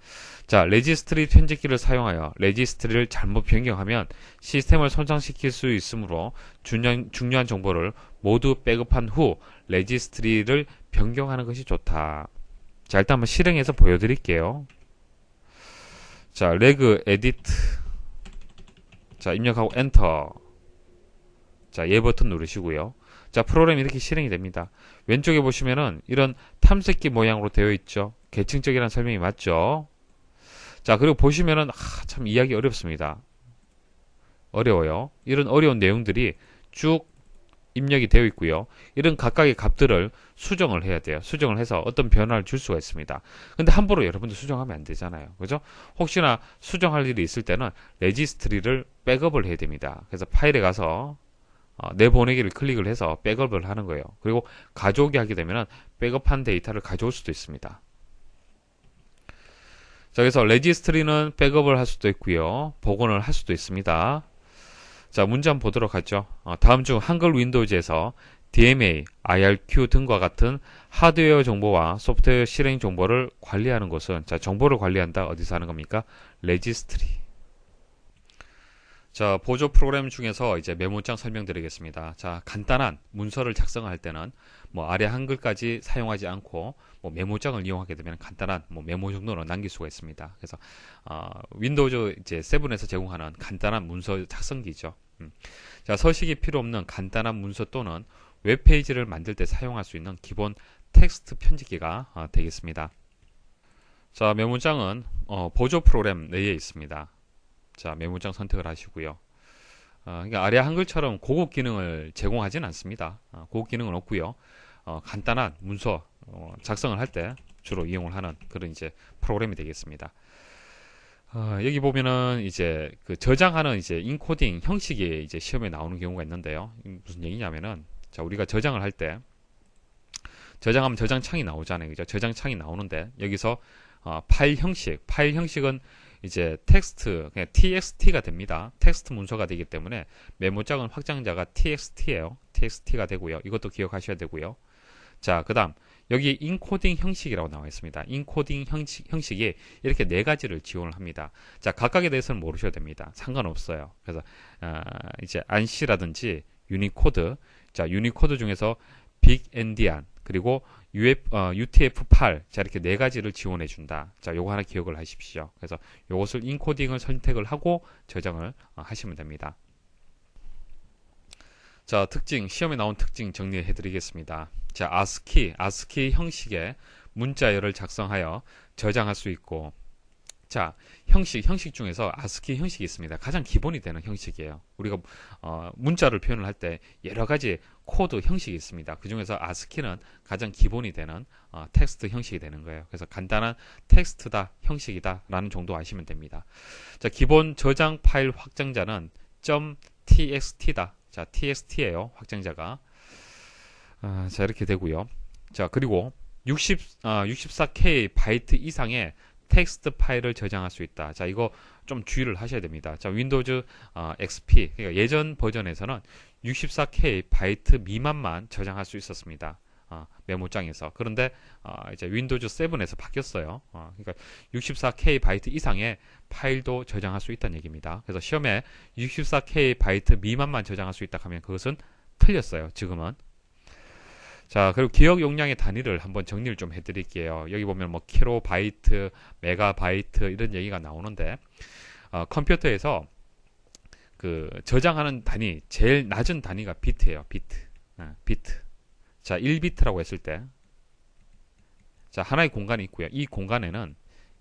자, 레지스트리 편집기를 사용하여 레지스트리를 잘못 변경하면 시스템을 손상시킬 수 있으므로 중요한 정보를 모두 백업한 후 레지스트리를 변경하는 것이 좋다. 자, 일단 한번 실행해서 보여드릴게요. 자, 레그 에디트. 자, 입력하고 엔터. 자, 예 버튼 누르시고요. 자, 프로그램이 이렇게 실행이 됩니다. 왼쪽에 보시면은 이런 탐색기 모양으로 되어 있죠. 계층적이라는 설명이 맞죠. 자, 그리고 보시면은 참 이해하기 어렵습니다. 어려워요. 이런 어려운 내용들이 쭉 입력이 되어 있고요. 이런 각각의 값들을 수정을 해야 돼요. 수정을 해서 어떤 변화를 줄 수가 있습니다. 근데 함부로 여러분들 수정하면 안 되잖아요. 그죠? 혹시나 수정할 일이 있을 때는 레지스트리를 백업을 해야 됩니다. 그래서 파일에 가서 내보내기를 클릭을 해서 백업을 하는 거예요. 그리고 가져오게 하게 되면 백업한 데이터를 가져올 수도 있습니다. 자, 그래서 레지스트리는 백업을 할 수도 있고요. 복원을 할 수도 있습니다. 자, 문제 한번 보도록 하죠. 다음 중 한글 윈도우즈에서 DMA, IRQ 등과 같은 하드웨어 정보와 소프트웨어 실행 정보를 관리하는 곳은, 자, 정보를 관리한다. 어디서 하는 겁니까? 레지스트리. 자, 보조 프로그램 중에서 이제 메모장 설명드리겠습니다. 자, 간단한 문서를 작성할 때는 뭐 아래 한글까지 사용하지 않고 뭐 메모장을 이용하게 되면 간단한 뭐 메모 정도는 남길 수가 있습니다. 그래서 윈도우즈 이제 7에서 제공하는 간단한 문서 작성기죠. 자, 서식이 필요 없는 간단한 문서 또는 웹페이지를 만들 때 사용할 수 있는 기본 텍스트 편집기가 되겠습니다. 자, 메모장은 보조 프로그램 내에 있습니다. 자, 메모장 선택을 하시고요. 그러니까 아래 한글처럼 고급 기능을 제공하지는 않습니다. 고급 기능은 없고요. 간단한 문서 작성을 할 때 주로 이용을 하는 그런 이제 프로그램이 되겠습니다. 여기 보면은 이제 그 저장하는 이제 인코딩 형식이 이제 시험에 나오는 경우가 있는데요. 무슨 얘기냐면은, 자, 우리가 저장을 할 때 저장하면 저장창이 나오잖아요. 그죠? 저장창이 나오는데 여기서 파일 형식은 이제 텍스트, 그냥 txt가 됩니다. 텍스트 문서가 되기 때문에 메모장은 확장자가 txt예요. txt가 되고요. 이것도 기억하셔야 되고요. 자, 그 다음 여기 인코딩 형식이라고 나와 있습니다. 인코딩 형식이 이렇게 네 가지를 지원을 합니다. 자, 각각에 대해서는 모르셔도 됩니다. 상관없어요. 그래서 이제 ANSI라든지 유니코드, 자, 유니코드 중에서 빅엔디안, 그리고 UTF-8, 자, 이렇게 네 가지를 지원해 준다. 자, 요거 하나 기억을 하십시오. 그래서 요것을 인코딩을 선택을 하고 저장을 하시면 됩니다. 자, 특징, 시험에 나온 특징 정리해 드리겠습니다. 자, ASCII 형식의 문자열을 작성하여 저장할 수 있고, 자, 형식 중에서 ASCII 형식이 있습니다. 가장 기본이 되는 형식이에요. 우리가 문자를 표현을 할 때 여러 가지 코드 형식이 있습니다. 그 중에서 ASCII는 가장 기본이 되는 텍스트 형식이 되는 거예요. 그래서 간단한 텍스트다, 형식이다 라는 정도 아시면 됩니다. 자, 기본 저장 파일 확장자는 .txt다. 자, txt예요. 확장자가. 자, 이렇게 되고요. 자, 그리고 64K 바이트 이상의 텍스트 파일을 저장할 수 있다. 자, 이거 좀 주의를 하셔야 됩니다. 자, 윈도우즈 XP, 그러니까 예전 버전에서는 64K 바이트 미만만 저장할 수 있었습니다. 메모장에서. 그런데 이제 윈도우즈 7에서 바뀌었어요. 그러니까 64K 바이트 이상의 파일도 저장할 수 있다는 얘기입니다. 그래서 시험에 64K 바이트 미만만 저장할 수 있다 하면 그것은 틀렸어요. 지금은. 자, 그리고 기억 용량의 단위를 한번 정리를 좀 해드릴게요. 여기 보면 뭐 킬로바이트, 메가바이트 이런 얘기가 나오는데 컴퓨터에서 그 저장하는 단위 제일 낮은 단위가 비트예요. 비트. 비트. 자, 1비트라고 했을 때, 자, 하나의 공간이 있고요. 이 공간에는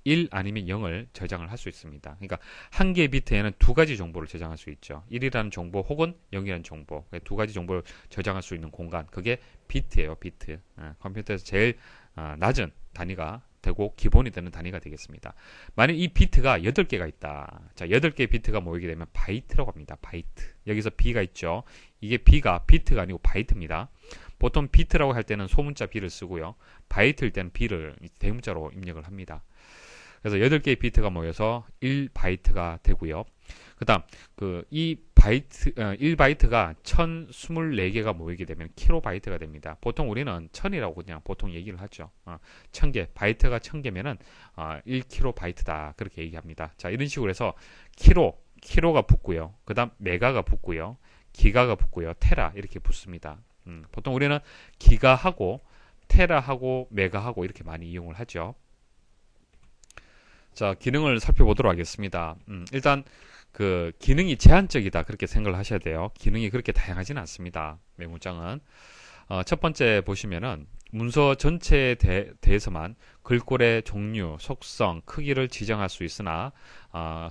1 아니면 0을 저장을 할 수 있습니다. 그러니까 한 개의 비트에는 두 가지 정보를 저장할 수 있죠. 1이라는 정보 혹은 0이라는 정보. 두 가지 정보를 저장할 수 있는 공간. 그게 비트예요. 비트. 컴퓨터에서 제일 낮은 단위가 되고 기본이 되는 단위가 되겠습니다. 만약 이 비트가 8개가 있다. 자, 8개의 비트가 모이게 되면 바이트라고 합니다. 바이트. 여기서 B가 있죠. 이게 B가 비트가 아니고 바이트입니다. 보통 비트라고 할 때는 소문자 B를 쓰고요. 바이트일 때는 B를 대문자로 입력을 합니다. 그래서 8개의 비트가 모여서 1바이트가 되고요. 그다음 이 바이트 1바이트가 1024개가 모이게 되면 킬로바이트가 됩니다. 보통 우리는 1000이라고 그냥 보통 얘기를 하죠. 1000개, 바이트가 1000개면은 1킬로바이트다. 그렇게 얘기합니다. 자, 이런 식으로 해서 킬로가 붙고요. 그다음 메가가 붙고요. 기가가 붙고요. 테라 이렇게 붙습니다. 보통 우리는 기가하고 테라하고 메가하고 이렇게 많이 이용을 하죠. 자, 기능을 살펴보도록 하겠습니다. 일단 그 기능이 제한적이다 그렇게 생각을 하셔야 돼요. 기능이 그렇게 다양하지는 않습니다. 메모장은 첫 번째 보시면은 문서 전체에 대해서만 글꼴의 종류, 속성, 크기를 지정할 수 있으나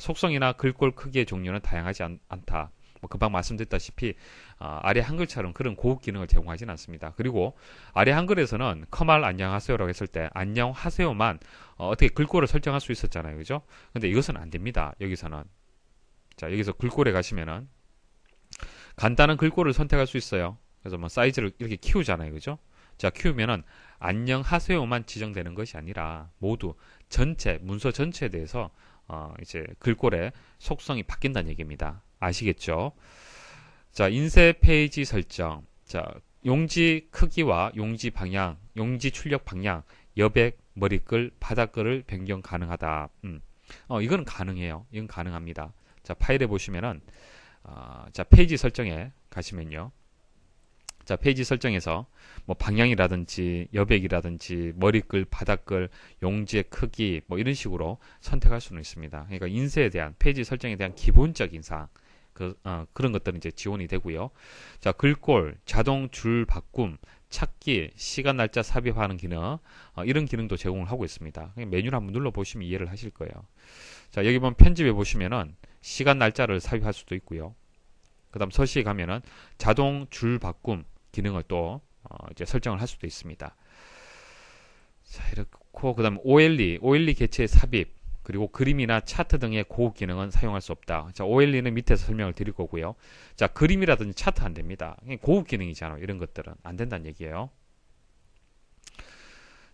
속성이나 글꼴 크기의 종류는 다양하지 않다. 금방 말씀드렸다시피 아래 한글처럼 그런 고급 기능을 제공하지는 않습니다. 그리고 아래 한글에서는 커말 안녕하세요라고 했을 때 안녕하세요만 어떻게 글꼴을 설정할 수 있었잖아요. 그죠? 근데 이것은 안 됩니다. 여기서는. 자, 여기서 글꼴에 가시면은 간단한 글꼴을 선택할 수 있어요. 그래서 뭐 사이즈를 이렇게 키우잖아요. 그죠? 자, 키우면은 안녕하세요만 지정되는 것이 아니라 모두 전체 문서 전체에 대해서 이제 글꼴의 속성이 바뀐다는 얘기입니다. 아시겠죠? 자, 인쇄 페이지 설정. 자, 용지 크기와 용지 방향, 용지 출력 방향, 여백, 머리글, 바닥글을 변경 가능하다. 이건 가능해요. 이건 가능합니다. 자, 파일에 보시면은 자, 페이지 설정에 가시면요. 자, 페이지 설정에서 뭐 방향이라든지 여백이라든지 머리글, 바닥글, 용지의 크기 뭐 이런 식으로 선택할 수는 있습니다. 그러니까 인쇄에 대한 페이지 설정에 대한 기본적인 사항 그런 것들은 이제 지원이 되고요. 자, 글꼴, 자동 줄 바꿈, 찾기, 시간 날짜 삽입하는 기능 이런 기능도 제공을 하고 있습니다. 메뉴를 한번 눌러보시면 이해를 하실 거예요. 자, 여기 보면 편집해 보시면은 시간 날짜를 삽입할 수도 있고요. 그 다음 서식에 가면은 자동 줄 바꿈 기능을 또 이제 설정을 할 수도 있습니다. 자, 이렇고 그다음 OLE 개체 삽입 그리고 그림이나 차트 등의 고급 기능은 사용할 수 없다. 자, OLE는 밑에서 설명을 드릴 거고요. 자, 그림이라든지 차트 안 됩니다. 고급 기능이잖아요. 이런 것들은 안 된다는 얘기예요.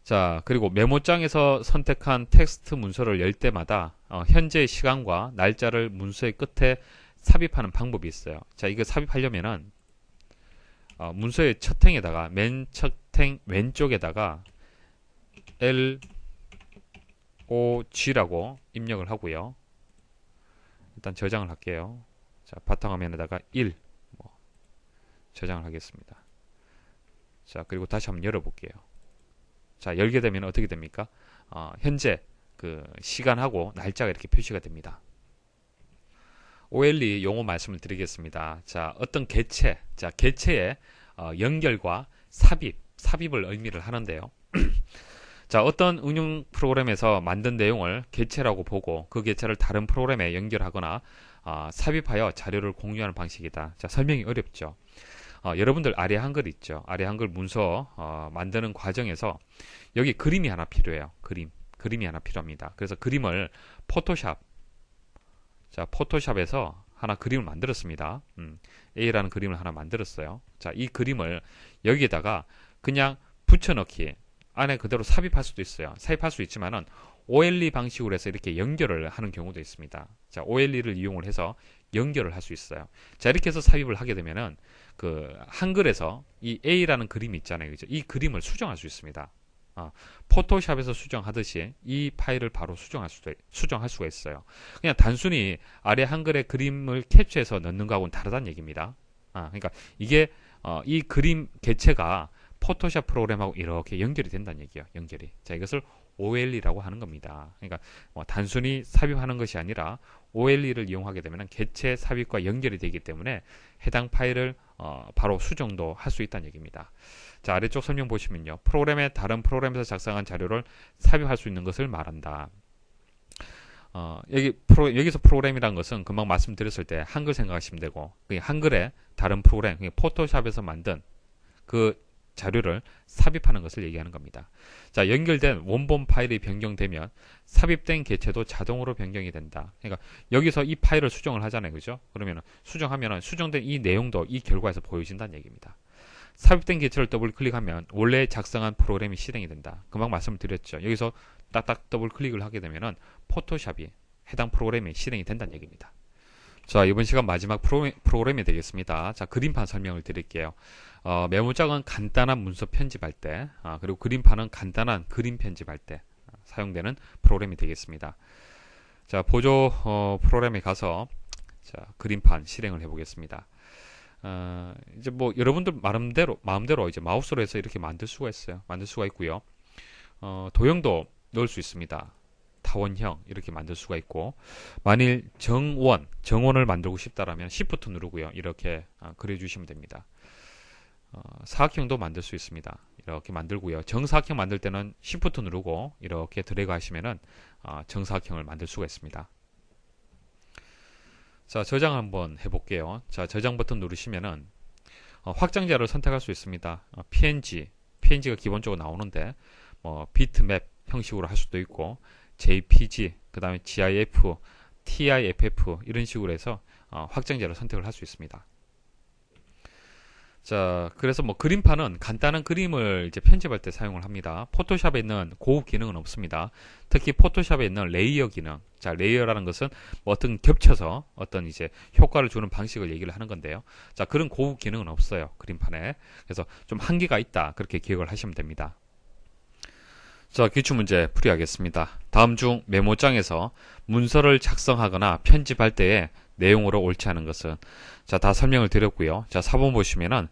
자, 그리고 메모장에서 선택한 텍스트 문서를 열 때마다 현재 시간과 날짜를 문서의 끝에 삽입하는 방법이 있어요. 자, 이거 삽입하려면은 문서의 첫 행에다가 맨 첫 행 왼쪽에다가 LOG라고 입력을 하고요. 일단 저장을 할게요. 자, 바탕화면에다가 1 저장을 하겠습니다. 자, 그리고 다시 한번 열어볼게요. 자, 열게 되면 어떻게 됩니까? 현재 그 시간하고 날짜가 이렇게 표시가 됩니다. OLE 용어 말씀을 드리겠습니다. 자, 어떤 개체, 자, 개체의 연결과 삽입을 의미를 하는데요. 자, 어떤 응용 프로그램에서 만든 내용을 개체라고 보고 그 개체를 다른 프로그램에 연결하거나 삽입하여 자료를 공유하는 방식이다. 자, 설명이 어렵죠. 여러분들 아래 한글 있죠. 아래 한글 문서 만드는 과정에서 여기 그림이 하나 필요해요. 그림이 하나 필요합니다. 그래서 그림을 포토샵에서 하나 그림을 만들었습니다. A라는 그림을 하나 만들었어요. 자, 이 그림을 여기에다가 그냥 붙여넣기 안에 그대로 삽입할 수도 있어요. 삽입할 수 있지만은 OLE 방식으로 해서 이렇게 연결을 하는 경우도 있습니다. 자, OLE를 이용을 해서 연결을 할 수 있어요. 자, 이렇게 해서 삽입을 하게 되면은 그 한글에서 이 A라는 그림이 있잖아요. 그죠? 이 그림을 수정할 수 있습니다. 포토샵에서 수정하듯이 이 파일을 바로 수정할 수가 있어요. 그냥 단순히 아래 한글의 그림을 캡처해서 넣는 거하고는 다르다는 얘기입니다. 그러니까 이게 이 그림 개체가 포토샵 프로그램하고 이렇게 연결이 된다는 얘기예요. 연결이. 자, 이것을 OLE라고 하는 겁니다. 그러니까 단순히 삽입하는 것이 아니라 OLE를 이용하게 되면 개체 삽입과 연결이 되기 때문에 해당 파일을 바로 수정도 할 수 있다는 얘기입니다. 자, 아래쪽 설명 보시면요. 프로그램에 다른 프로그램에서 작성한 자료를 삽입할 수 있는 것을 말한다. 여기서 프로그램이란 것은 금방 말씀드렸을 때 한글 생각하시면 되고, 한글에 다른 프로그램, 포토샵에서 만든 그 자료를 삽입하는 것을 얘기하는 겁니다. 자, 연결된 원본 파일이 변경되면 삽입된 개체도 자동으로 변경이 된다. 그러니까 여기서 이 파일을 수정을 하잖아요. 그죠? 그러면 수정하면 수정된 이 내용도 이 결과에서 보여진다는 얘기입니다. 삽입된 개체를 더블 클릭하면 원래 작성한 프로그램이 실행이 된다. 금방 말씀드렸죠. 여기서 딱딱 더블 클릭을 하게 되면은 포토샵이 해당 프로그램이 실행이 된다는 얘기입니다. 자, 이번 시간 마지막 프로그램이 되겠습니다. 자, 그림판 설명을 드릴게요. 메모장은 간단한 문서 편집할 때, 그리고 그림판은 간단한 그림 편집할 때 사용되는 프로그램이 되겠습니다. 자, 보조 프로그램에 가서 자, 그림판 실행을 해보겠습니다. 이제 뭐 여러분들 마음대로 이제 마우스로 해서 이렇게 만들 수가 있어요. 만들 수가 있고요. 도형도 넣을 수 있습니다. 타원형 이렇게 만들 수가 있고, 만일 정원을 만들고 싶다라면 Shift 누르고요. 이렇게 그려주시면 됩니다. 사각형도 만들 수 있습니다. 이렇게 만들고요. 정사각형 만들 때는 Shift 누르고 이렇게 드래그 하시면은 정사각형을 만들 수가 있습니다. 자, 저장 한번 해볼게요. 자, 저장 버튼 누르시면은 확장자를 선택할 수 있습니다. PNG가 기본적으로 나오는데 비트맵 형식으로 할 수도 있고, JPG, 그 다음에 GIF, TIFF 이런 식으로 해서 확장자를 선택을 할 수 있습니다. 자, 그래서 그림판은 간단한 그림을 이제 편집할 때 사용을 합니다. 포토샵에 있는 고급 기능은 없습니다. 특히 포토샵에 있는 레이어 기능. 자, 레이어라는 것은 어떤 겹쳐서 어떤 이제 효과를 주는 방식을 얘기를 하는 건데요. 자, 그런 고급 기능은 없어요. 그림판에. 그래서 좀 한계가 있다. 그렇게 기억을 하시면 됩니다. 자, 기출문제 풀이하겠습니다. 다음 중 메모장에서 문서를 작성하거나 편집할 때의 내용으로 옳지 않은 것은, 자, 다 설명을 드렸고요. 자, 4번 보시면은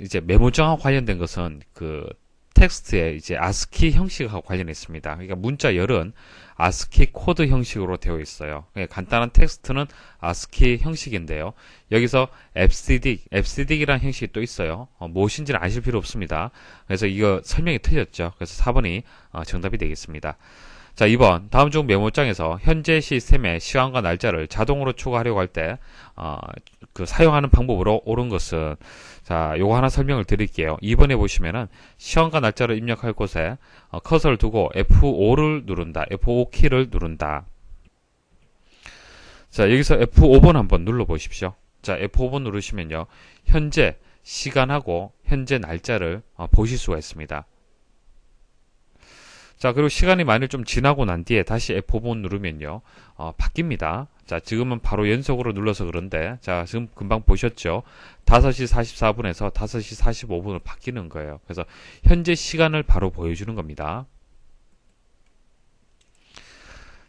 이제 메모장과 관련된 것은 그 텍스트의 이제 ASCII 형식하고 관련해 있습니다. 그러니까 문자 열은 ASCII 코드 형식으로 되어 있어요. 그러니까 간단한 텍스트는 ASCII 형식인데요. 여기서 FCD이라는 형식이 또 있어요. 무엇인지는 아실 필요 없습니다. 그래서 이거 설명이 틀렸죠. 그래서 4번이 정답이 되겠습니다. 자, 2번 다음 중 메모장에서 현재 시스템의 시간과 날짜를 자동으로 추가하려고 할 때 그 사용하는 방법으로 옳은 것은, 자, 요거 하나 설명을 드릴게요. 2번에 보시면은 시간과 날짜를 입력할 곳에 커서를 두고 F5를 누른다. F5 키를 누른다. 자, 여기서 F5번 한번 눌러 보십시오. 자, F5번 누르시면요, 현재 시간하고 현재 날짜를 보실 수가 있습니다. 자, 그리고 시간이 만일 좀 지나고 난 뒤에 다시 F5번 누르면요, 바뀝니다. 자, 지금은 바로 연속으로 눌러서 그런데, 자, 지금 금방 보셨죠? 5시 44분에서 5시 45분으로 바뀌는 거예요. 그래서 현재 시간을 바로 보여주는 겁니다.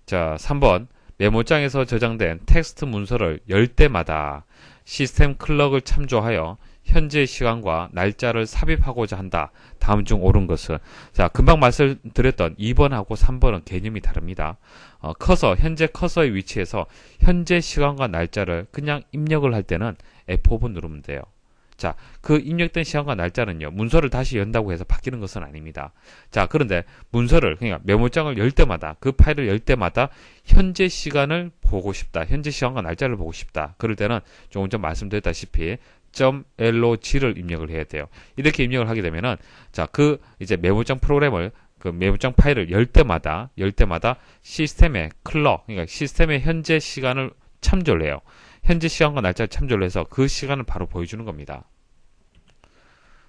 자, 3번 메모장에서 저장된 텍스트 문서를 열 때마다 시스템 클럭을 참조하여 현재 시간과 날짜를 삽입하고자 한다. 다음 중 옳은 것은, 자, 금방 말씀드렸던 2번하고 3번은 개념이 다릅니다. 현재 커서의 위치에서 현재 시간과 날짜를 그냥 입력을 할 때는 F5번 누르면 돼요. 자, 그 입력된 시간과 날짜는요, 문서를 다시 연다고 해서 바뀌는 것은 아닙니다. 자, 그런데 문서를, 그러니까 메모장을 열 때마다, 그 파일을 열 때마다 현재 시간을 보고 싶다. 현재 시간과 날짜를 보고 싶다. 그럴 때는 조금 전 말씀드렸다시피 .log를 입력을 해야 돼요. 이렇게 입력을 하게 되면은, 자, 그 이제 메모장 프로그램을, 그 메모장 파일을 열 때마다 시스템의 클럭, 그러니까 시스템의 현재 시간을 참조를 해요. 현재 시간과 날짜를 참조를 해서 그 시간을 바로 보여주는 겁니다.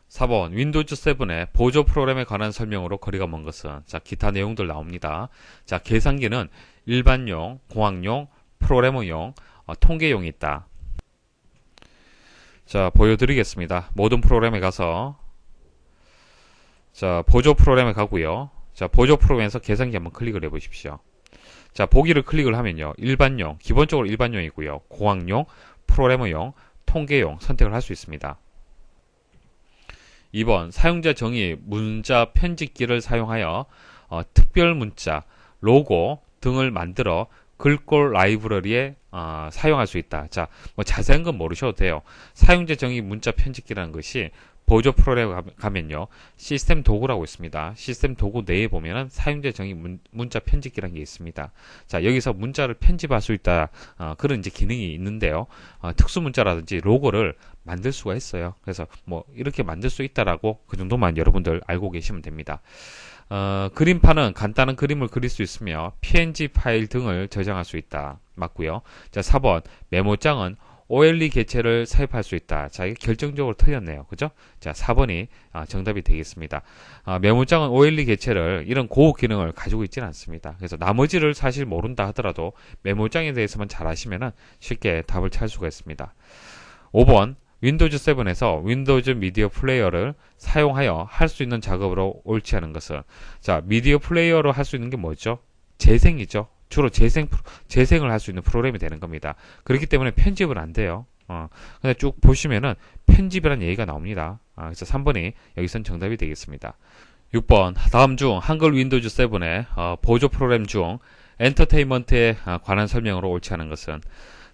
4번 윈도우즈 7의 보조 프로그램에 관한 설명으로 거리가 먼 것은, 자, 기타 내용들 나옵니다. 자, 계산기는 일반용, 공학용, 프로그래머용, 통계용이 있다. 자, 보여드리겠습니다. 모든 프로그램에 가서, 자, 보조 프로그램에 가고요. 자, 보조 프로그램에서 계산기 한번 클릭을 해보십시오. 자, 보기를 클릭을 하면요, 일반용, 기본적으로 일반용이고요, 공학용, 프로그래머용, 통계용 선택을 할 수 있습니다. 2번 사용자 정의 문자 편집기를 사용하여 특별 문자, 로고 등을 만들어 글꼴 라이브러리에 사용할 수 있다. 자, 뭐 자세한 건 모르셔도 돼요. 사용자 정의 문자 편집기라는 것이 보조 프로그램 가면요. 시스템 도구라고 있습니다. 시스템 도구 내에 보면은 사용자 정의 문자 편집기라는 게 있습니다. 자, 여기서 문자를 편집할 수 있다. 그런 이제 기능이 있는데요. 특수 문자라든지 로고를 만들 수가 있어요. 그래서 뭐 이렇게 만들 수 있다라고 그 정도만 여러분들 알고 계시면 됩니다. 그림판은 간단한 그림을 그릴 수 있으며 PNG 파일 등을 저장할 수 있다. 맞고요. 자, 4번 메모장은 OLE 개체를 삽입할 수 있다. 자, 이게 결정적으로 틀렸네요. 그죠? 자, 4번이 정답이 되겠습니다. 메모장은 OLE 개체를 이런 고급 기능을 가지고 있지는 않습니다. 그래서 나머지를 사실 모른다 하더라도 메모장에 대해서만 잘 아시면은 쉽게 답을 찾을 수가 있습니다. 5번 윈도우즈 7에서 윈도우즈 미디어 플레이어를 사용하여 할 수 있는 작업으로 옳지 않은 것은, 자, 미디어 플레이어로 할 수 있는 게 뭐죠? 재생이죠. 주로 재생을 할 수 있는 프로그램이 되는 겁니다. 그렇기 때문에 편집은 안 돼요. 근데 쭉 보시면은 편집이라는 얘기가 나옵니다. 그래서 3번이 여기선 정답이 되겠습니다. 6번 다음 중 한글 윈도우즈 7의 보조 프로그램 중 엔터테인먼트에 관한 설명으로 옳지 않은 것은,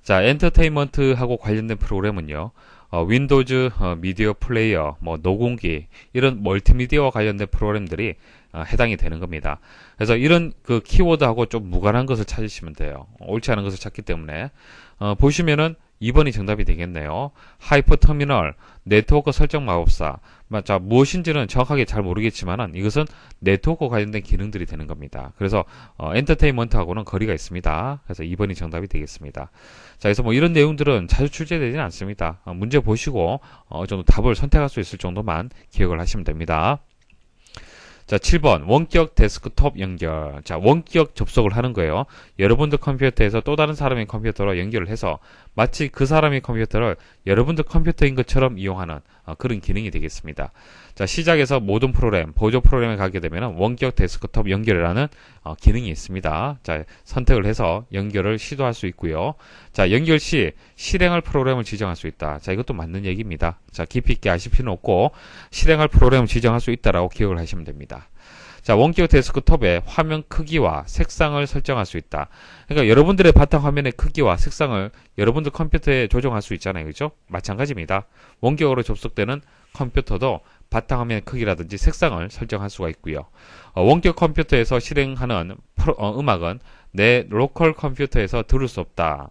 자, 엔터테인먼트하고 관련된 프로그램은요. 윈도우즈 미디어 플레이어, 뭐 녹음기, 이런 멀티미디어와 관련된 프로그램들이 해당이 되는 겁니다. 그래서 이런 그 키워드하고 좀 무관한 것을 찾으시면 돼요. 옳지 않은 것을 찾기 때문에 보시면은 2번이 정답이 되겠네요. 하이퍼 터미널, 네트워크 설정 마법사. 자, 무엇인지는 정확하게 잘 모르겠지만은 이것은 네트워크 관련된 기능들이 되는 겁니다. 그래서 엔터테인먼트하고는 거리가 있습니다. 그래서 2번이 정답이 되겠습니다. 자, 그래서 뭐 이런 내용들은 자주 출제되지는 않습니다. 문제 보시고 정도 답을 선택할 수 있을 정도만 기억을 하시면 됩니다. 자, 7번 원격 데스크톱 연결. 자, 원격 접속을 하는 거예요. 여러분들 컴퓨터에서 또 다른 사람의 컴퓨터로 연결을 해서 마치 그 사람의 컴퓨터를 여러분들 컴퓨터인 것처럼 이용하는 그런 기능이 되겠습니다. 자, 시작에서 모든 프로그램, 보조 프로그램에 가게 되면 원격 데스크톱 연결이라는 기능이 있습니다. 자, 선택을 해서 연결을 시도할 수 있고요. 자, 연결 시 실행할 프로그램을 지정할 수 있다. 자, 이것도 맞는 얘기입니다. 자, 깊이 있게 아실 필요는 없고 실행할 프로그램을 지정할 수 있다라고 기억을 하시면 됩니다. 자, 원격 데스크톱의 화면 크기와 색상을 설정할 수 있다. 그러니까 여러분들의 바탕화면의 크기와 색상을 여러분들 컴퓨터에 조정할 수 있잖아요. 그죠? 마찬가지입니다. 원격으로 접속되는 컴퓨터도 바탕화면 크기라든지 색상을 설정할 수가 있고요. 원격 컴퓨터에서 실행하는 음악은 내 로컬 컴퓨터에서 들을 수 없다.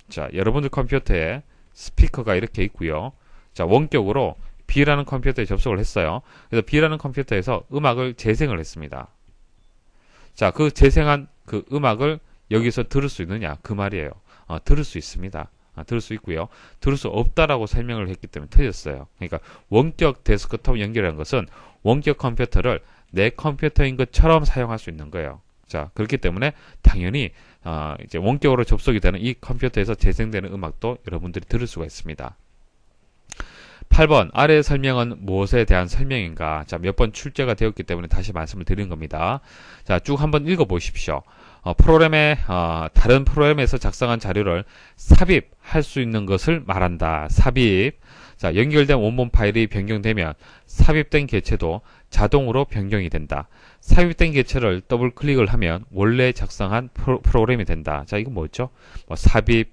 자, 여러분들 컴퓨터에 스피커가 이렇게 있고요. 자, 원격으로 B라는 컴퓨터에 접속을 했어요. 그래서 B라는 컴퓨터에서 음악을 재생을 했습니다. 자, 그 재생한 그 음악을 여기서 들을 수 있느냐? 그 말이에요. 들을 수 있습니다. 들을 수 있고요. 들을 수 없다라고 설명을 했기 때문에 틀렸어요. 그러니까 원격 데스크톱 연결이라는 것은 원격 컴퓨터를 내 컴퓨터인 것처럼 사용할 수 있는 거예요. 자, 그렇기 때문에 당연히 이제 원격으로 접속이 되는 이 컴퓨터에서 재생되는 음악도 여러분들이 들을 수가 있습니다. 8번 아래 설명은 무엇에 대한 설명인가? 자, 몇 번 출제가 되었기 때문에 다시 말씀을 드리는 겁니다. 자, 쭉 한번 읽어보십시오. 다른 프로그램에서 작성한 자료를 삽입할 수 있는 것을 말한다. 삽입. 자, 연결된 원본 파일이 변경되면 삽입된 개체도 자동으로 변경이 된다. 삽입된 개체를 더블 클릭을 하면 원래 작성한 프로그램이 된다. 자, 이건 뭐죠? 삽입,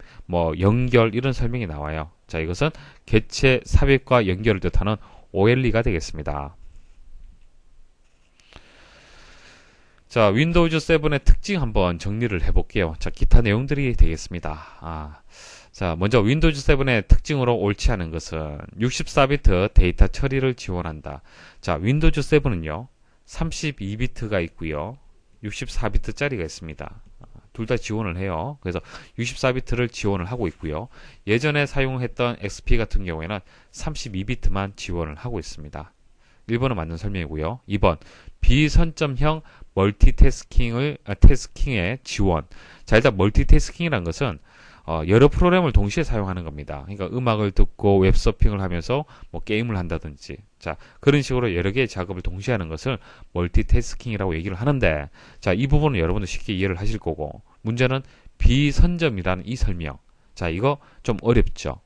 연결 이런 설명이 나와요. 자, 이것은 개체 삽입과 연결을 뜻하는 OLE가 되겠습니다. 자, 윈도우즈 7의 특징 한번 정리를 해볼게요. 자, 기타 내용들이 되겠습니다. 자, 먼저 윈도우즈 7의 특징으로 옳지 않은 것은 64비트 데이터 처리를 지원한다. 자, 윈도우즈 7은요, 32비트가 있고요, 64비트짜리가 있습니다. 둘 다 지원을 해요. 그래서 64비트를 지원을 하고 있고요. 예전에 사용했던 XP 같은 경우에는 32비트만 지원을 하고 있습니다. 1번은 맞는 설명이고요. 2번 비선점형 태스킹의 지원. 자, 일단 멀티태스킹이라는 것은 여러 프로그램을 동시에 사용하는 겁니다. 그러니까 음악을 듣고 웹서핑을 하면서 게임을 한다든지, 자, 그런 식으로 여러 개의 작업을 동시에 하는 것을 멀티태스킹이라고 얘기를 하는데, 자, 이 부분은 여러분들 쉽게 이해를 하실 거고, 문제는 비선점이라는 이 설명. 자, 이거 좀 어렵죠.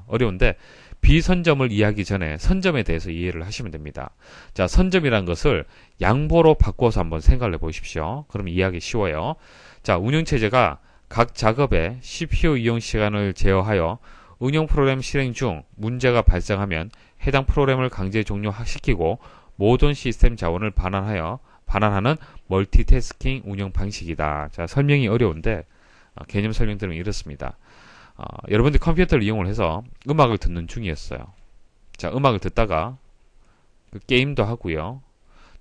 어려운데 비선점을 이해하기 전에 선점에 대해서 이해를 하시면 됩니다. 자, 선점이라는 것을 양보로 바꿔서 한번 생각을 해보십시오. 그럼 이해하기 쉬워요. 자, 운영체제가 각 작업의 CPU 이용 시간을 제어하여 응용 프로그램 실행 중 문제가 발생하면 해당 프로그램을 강제 종료시키고 모든 시스템 자원을 반환하는 멀티태스킹 운영 방식이다. 자, 설명이 어려운데 개념 설명드리면 이렇습니다. 여러분들이 컴퓨터를 이용을 해서 음악을 듣는 중이었어요. 자, 음악을 듣다가 그 게임도 하고요.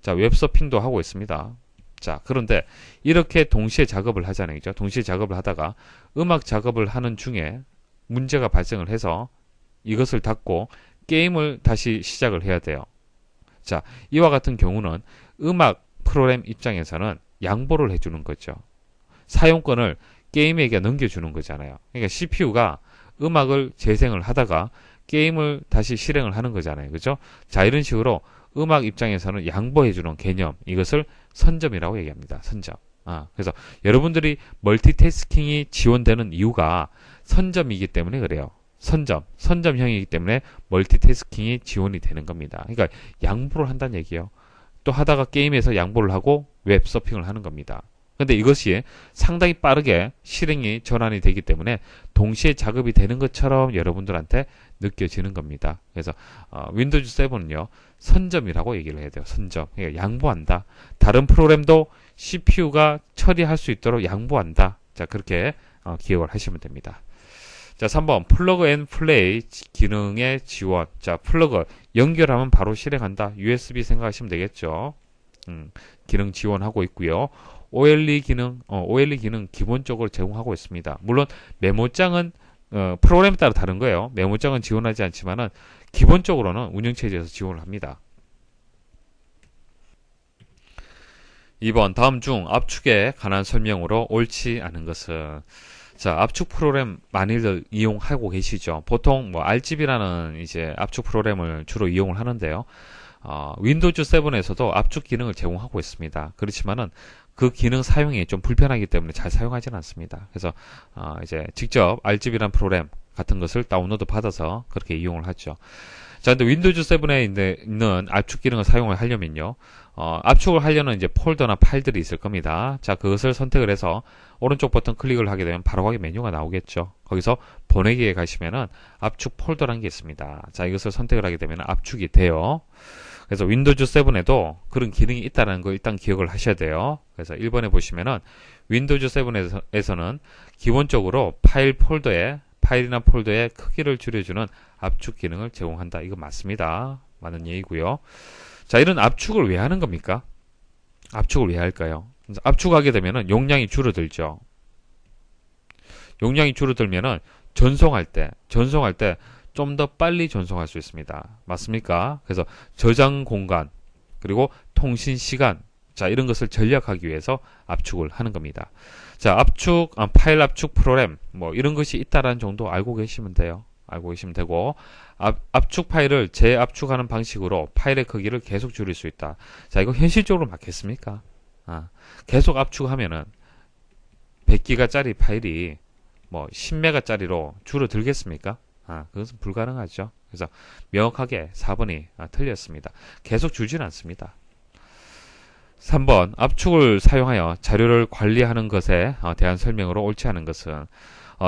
자, 웹서핑도 하고 있습니다. 자, 그런데 이렇게 동시에 작업을 하잖아요. 그죠? 동시에 작업을 하다가 음악 작업을 하는 중에 문제가 발생을 해서 이것을 닫고 게임을 다시 시작을 해야 돼요. 자, 이와 같은 경우는 음악 프로그램 입장에서는 양보를 해주는 거죠. 사용권을 게임에게 넘겨주는 거잖아요. 그러니까 CPU가 음악을 재생을 하다가 게임을 다시 실행을 하는 거잖아요. 그죠? 자, 이런 식으로 음악 입장에서는 양보해주는 개념, 이것을 선점이라고 얘기합니다. 선점. 그래서 여러분들이 멀티태스킹이 지원되는 이유가 선점이기 때문에 그래요. 선점형이기 때문에 멀티태스킹이 지원이 되는 겁니다. 그러니까 양보를 한다는 얘기예요. 또 하다가 게임에서 양보를 하고 웹 서핑을 하는 겁니다. 근데 이것이 상당히 빠르게 실행이 전환이 되기 때문에 동시에 작업이 되는 것처럼 여러분들한테 느껴지는 겁니다. 그래서 윈도우즈 7은요, 선점이라고 얘기를 해야 돼요. 선점. 그러니까 양보한다. 다른 프로그램도 CPU가 처리할 수 있도록 양보한다. 자, 그렇게 기억을 하시면 됩니다. 자, 3번 플러그 앤 플레이 기능의 지원. 자, 플러그 연결하면 바로 실행한다. USB 생각하시면 되겠죠. 기능 지원하고 있고요. OLE 기능 기본적으로 제공하고 있습니다. 물론 메모장은 프로그램에 따라 다른 거예요. 메모장은 지원하지 않지만은 기본적으로는 운영체제에서 지원을 합니다. 2번 다음 중 압축에 관한 설명으로 옳지 않은 것은. 자, 압축 프로그램 많이들 이용하고 계시죠. 보통 RGB라는 이제 압축 프로그램을 주로 이용을 하는데요. 윈도우즈 7에서도 압축 기능을 제공하고 있습니다. 그렇지만은 그 기능 사용이 좀 불편하기 때문에 잘 사용하지는 않습니다. 그래서 이제 직접 RGB라는 프로그램 같은 것을 다운로드 받아서 그렇게 이용을 하죠. 자, 근데 윈도우즈 7에 있는 압축 기능을 사용을 하려면요. 압축을 하려는 이제 폴더나 파일들이 있을 겁니다. 자, 그것을 선택을 해서 오른쪽 버튼 클릭을 하게 되면 바로가기 메뉴가 나오겠죠. 거기서 보내기에 가시면은 압축 폴더라는 게 있습니다. 자, 이것을 선택을 하게 되면 압축이 돼요. 그래서 윈도우즈 7에도 그런 기능이 있다는 거 일단 기억을 하셔야 돼요. 그래서 1번에 보시면은 윈도우즈 7에서는 기본적으로 파일이나 폴더의 크기를 줄여주는 압축 기능을 제공한다. 이거 맞습니다. 맞는 얘기고요. 자, 이런 압축을 왜 하는 겁니까? 압축을 왜 할까요? 압축하게 되면은 용량이 줄어들죠. 용량이 줄어들면은 전송할 때 좀 더 빨리 전송할 수 있습니다. 맞습니까? 그래서 저장 공간, 그리고 통신 시간, 자, 이런 것을 절약하기 위해서 압축을 하는 겁니다. 자, 파일 압축 프로그램, 이런 것이 있다라는 정도 알고 계시면 돼요. 알고 계시면 되고, 압축 파일을 재압축하는 방식으로 파일의 크기를 계속 줄일 수 있다. 자, 이거 현실적으로 맞겠습니까? 계속 압축하면은 100기가짜리 파일이 10메가짜리로 줄어들겠습니까? 그것은 불가능하죠. 그래서 명확하게 4번이 틀렸습니다. 계속 줄지는 않습니다. 3번 압축을 사용하여 자료를 관리하는 것에 대한 설명으로 옳지 않은 것은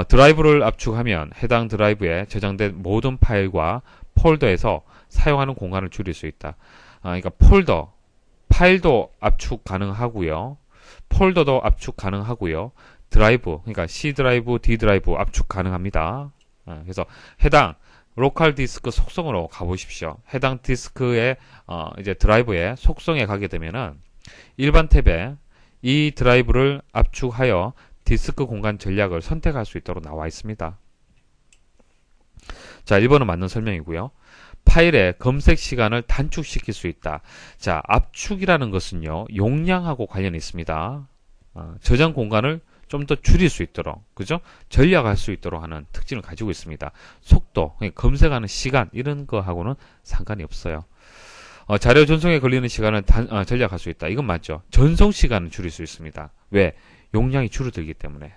드라이브를 압축하면 해당 드라이브에 저장된 모든 파일과 폴더에서 사용하는 공간을 줄일 수 있다. 그러니까 파일도 압축 가능하고요. 폴더도 압축 가능하고요. 드라이브, 그러니까 C 드라이브, D 드라이브 압축 가능합니다. 그래서 해당 로컬 디스크 속성으로 가보십시오. 해당 디스크의 이제 드라이브의 속성에 가게 되면은 일반 탭에 이 드라이브를 압축하여 디스크 공간 전략을 선택할 수 있도록 나와 있습니다. 자, 1번은 맞는 설명이고요. 파일의 검색 시간을 단축시킬 수 있다. 자, 압축이라는 것은요, 용량하고 관련이 있습니다. 저장 공간을 좀 더 줄일 수 있도록, 그죠? 전략할 수 있도록 하는 특징을 가지고 있습니다. 속도, 검색하는 시간, 이런 거하고는 상관이 없어요. 자료 전송에 걸리는 시간을 전략할 수 있다. 이건 맞죠? 전송 시간을 줄일 수 있습니다. 왜? 용량이 줄어들기 때문에.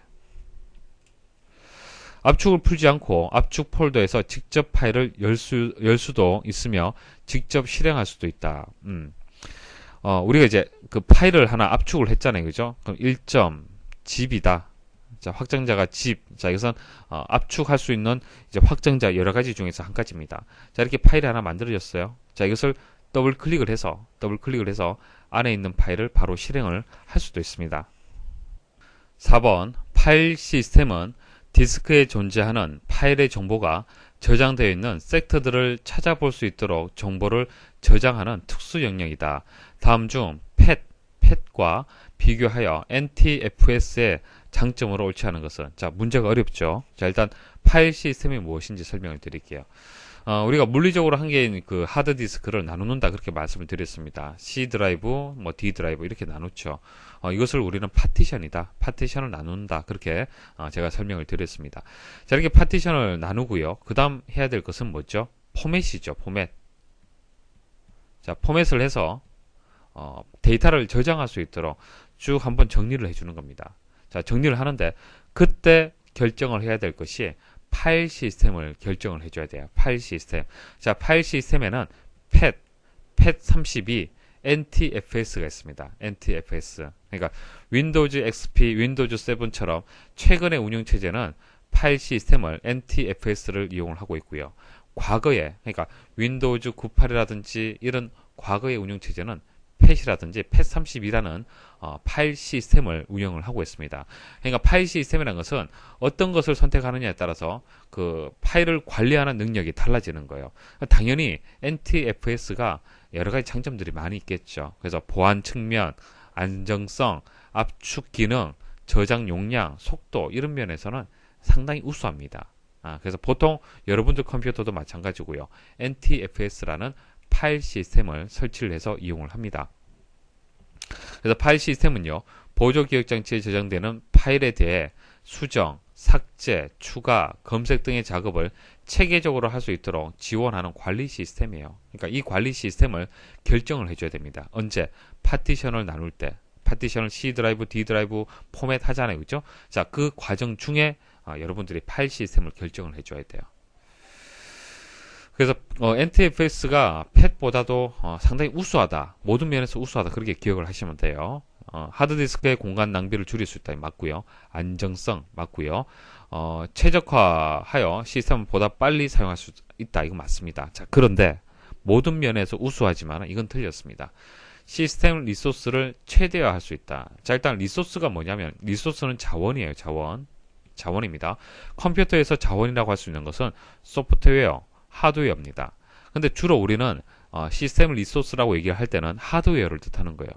압축을 풀지 않고 압축 폴더에서 직접 파일을 열 수도 있으며 직접 실행할 수도 있다. 우리가 이제 그 파일을 하나 압축을 했잖아요. 그죠? 그럼 1.zb이다. 자, 확장자가 집. 자, 이것은 압축할 수 있는 이제 확장자 여러 가지 중에서 한 가지입니다. 자, 이렇게 파일이 하나 만들어졌어요. 자, 이것을 더블 클릭을 해서 안에 있는 파일을 바로 실행을 할 수도 있습니다. 4번 파일 시스템은 디스크에 존재하는 파일의 정보가 저장되어 있는 섹터들을 찾아볼 수 있도록 정보를 저장하는 특수 영역이다. 다음 중 펫과 비교하여 NTFS의 장점으로 옳지 않은 것은? 자, 문제가 어렵죠. 자, 일단 파일 시스템이 무엇인지 설명을 드릴게요. 우리가 물리적으로 한 개인 그 하드디스크를 나누는다 그렇게 말씀을 드렸습니다. C 드라이브, 뭐 D 드라이브 이렇게 나누죠. 이것을 우리는 파티션이다. 파티션을 나눈다. 그렇게 제가 설명을 드렸습니다. 자, 이렇게 파티션을 나누고요. 그 다음 해야 될 것은 뭐죠? 포맷이죠. 포맷. 자, 포맷을 해서 데이터를 저장할 수 있도록 쭉 한번 정리를 해주는 겁니다. 자, 정리를 하는데 그때 결정을 해야 될 것이 파일 시스템을 결정을 해줘야 돼요. 파일 시스템. 자, 파일 시스템에는 펫32, NTFS가 있습니다. NTFS. 그러니까 윈도우즈 XP, 윈도우즈 7처럼 최근의 운영체제는 파일 시스템을 NTFS를 이용을 하고 있고요. 과거에, 그러니까 윈도우즈 98이라든지 이런 과거의 운영체제는 펫이라든지 펫32라는 파일 시스템을 운영을 하고 있습니다. 그러니까 파일 시스템이라는 것은 어떤 것을 선택하느냐에 따라서 그 파일을 관리하는 능력이 달라지는 거예요. 당연히 NTFS가 여러 가지 장점들이 많이 있겠죠. 그래서 보안 측면, 안정성, 압축 기능, 저장 용량, 속도 이런 면에서는 상당히 우수합니다. 그래서 보통 여러분들 컴퓨터도 마찬가지고요. NTFS라는 파일 시스템을 설치를 해서 이용을 합니다. 그래서 파일 시스템은요, 보조기억장치에 저장되는 파일에 대해 수정, 삭제, 추가, 검색 등의 작업을 체계적으로 할 수 있도록 지원하는 관리 시스템이에요. 그러니까 이 관리 시스템을 결정을 해줘야 됩니다. 언제? 파티션을 나눌 때. 파티션을 C 드라이브, D 드라이브 포맷 하잖아요. 그죠? 자, 그 과정 중에 여러분들이 파일 시스템을 결정을 해줘야 돼요. 그래서 NTFS가 펫보다도 상당히 우수하다. 모든 면에서 우수하다. 그렇게 기억을 하시면 돼요. 하드디스크의 공간 낭비를 줄일 수 있다. 맞고요. 안정성 맞고요. 최적화하여 시스템을 보다 빨리 사용할 수 있다. 이거 맞습니다. 자, 그런데 모든 면에서 우수하지만 이건 틀렸습니다. 시스템 리소스를 최대화할 수 있다. 자, 일단 리소스가 뭐냐면 리소스는 자원이에요. 자원입니다. 컴퓨터에서 자원이라고 할 수 있는 것은 소프트웨어, 하드웨어입니다. 근데 주로 우리는 시스템 리소스라고 얘기를 할 때는 하드웨어를 뜻하는 거예요.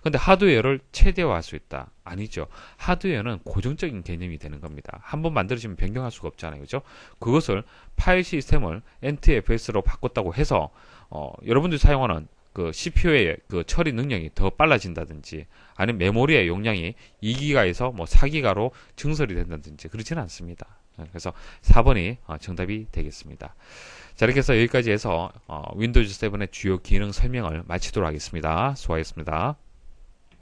근데 하드웨어를 최대화할 수 있다. 아니죠. 하드웨어는 고정적인 개념이 되는 겁니다. 한번 만들어지면 변경할 수가 없잖아요. 그죠? 그것을 파일 시스템을 NTFS로 바꿨다고 해서 여러분들이 사용하는 그 CPU의 그 처리 능력이 더 빨라진다든지 아니면 메모리의 용량이 2기가에서 뭐 4기가로 증설이 된다든지 그렇지는 않습니다. 그래서 4번이 정답이 되겠습니다. 자, 이렇게 해서 여기까지 해서 윈도우즈 7의 주요 기능 설명을 마치도록 하겠습니다. 수고하셨습니다.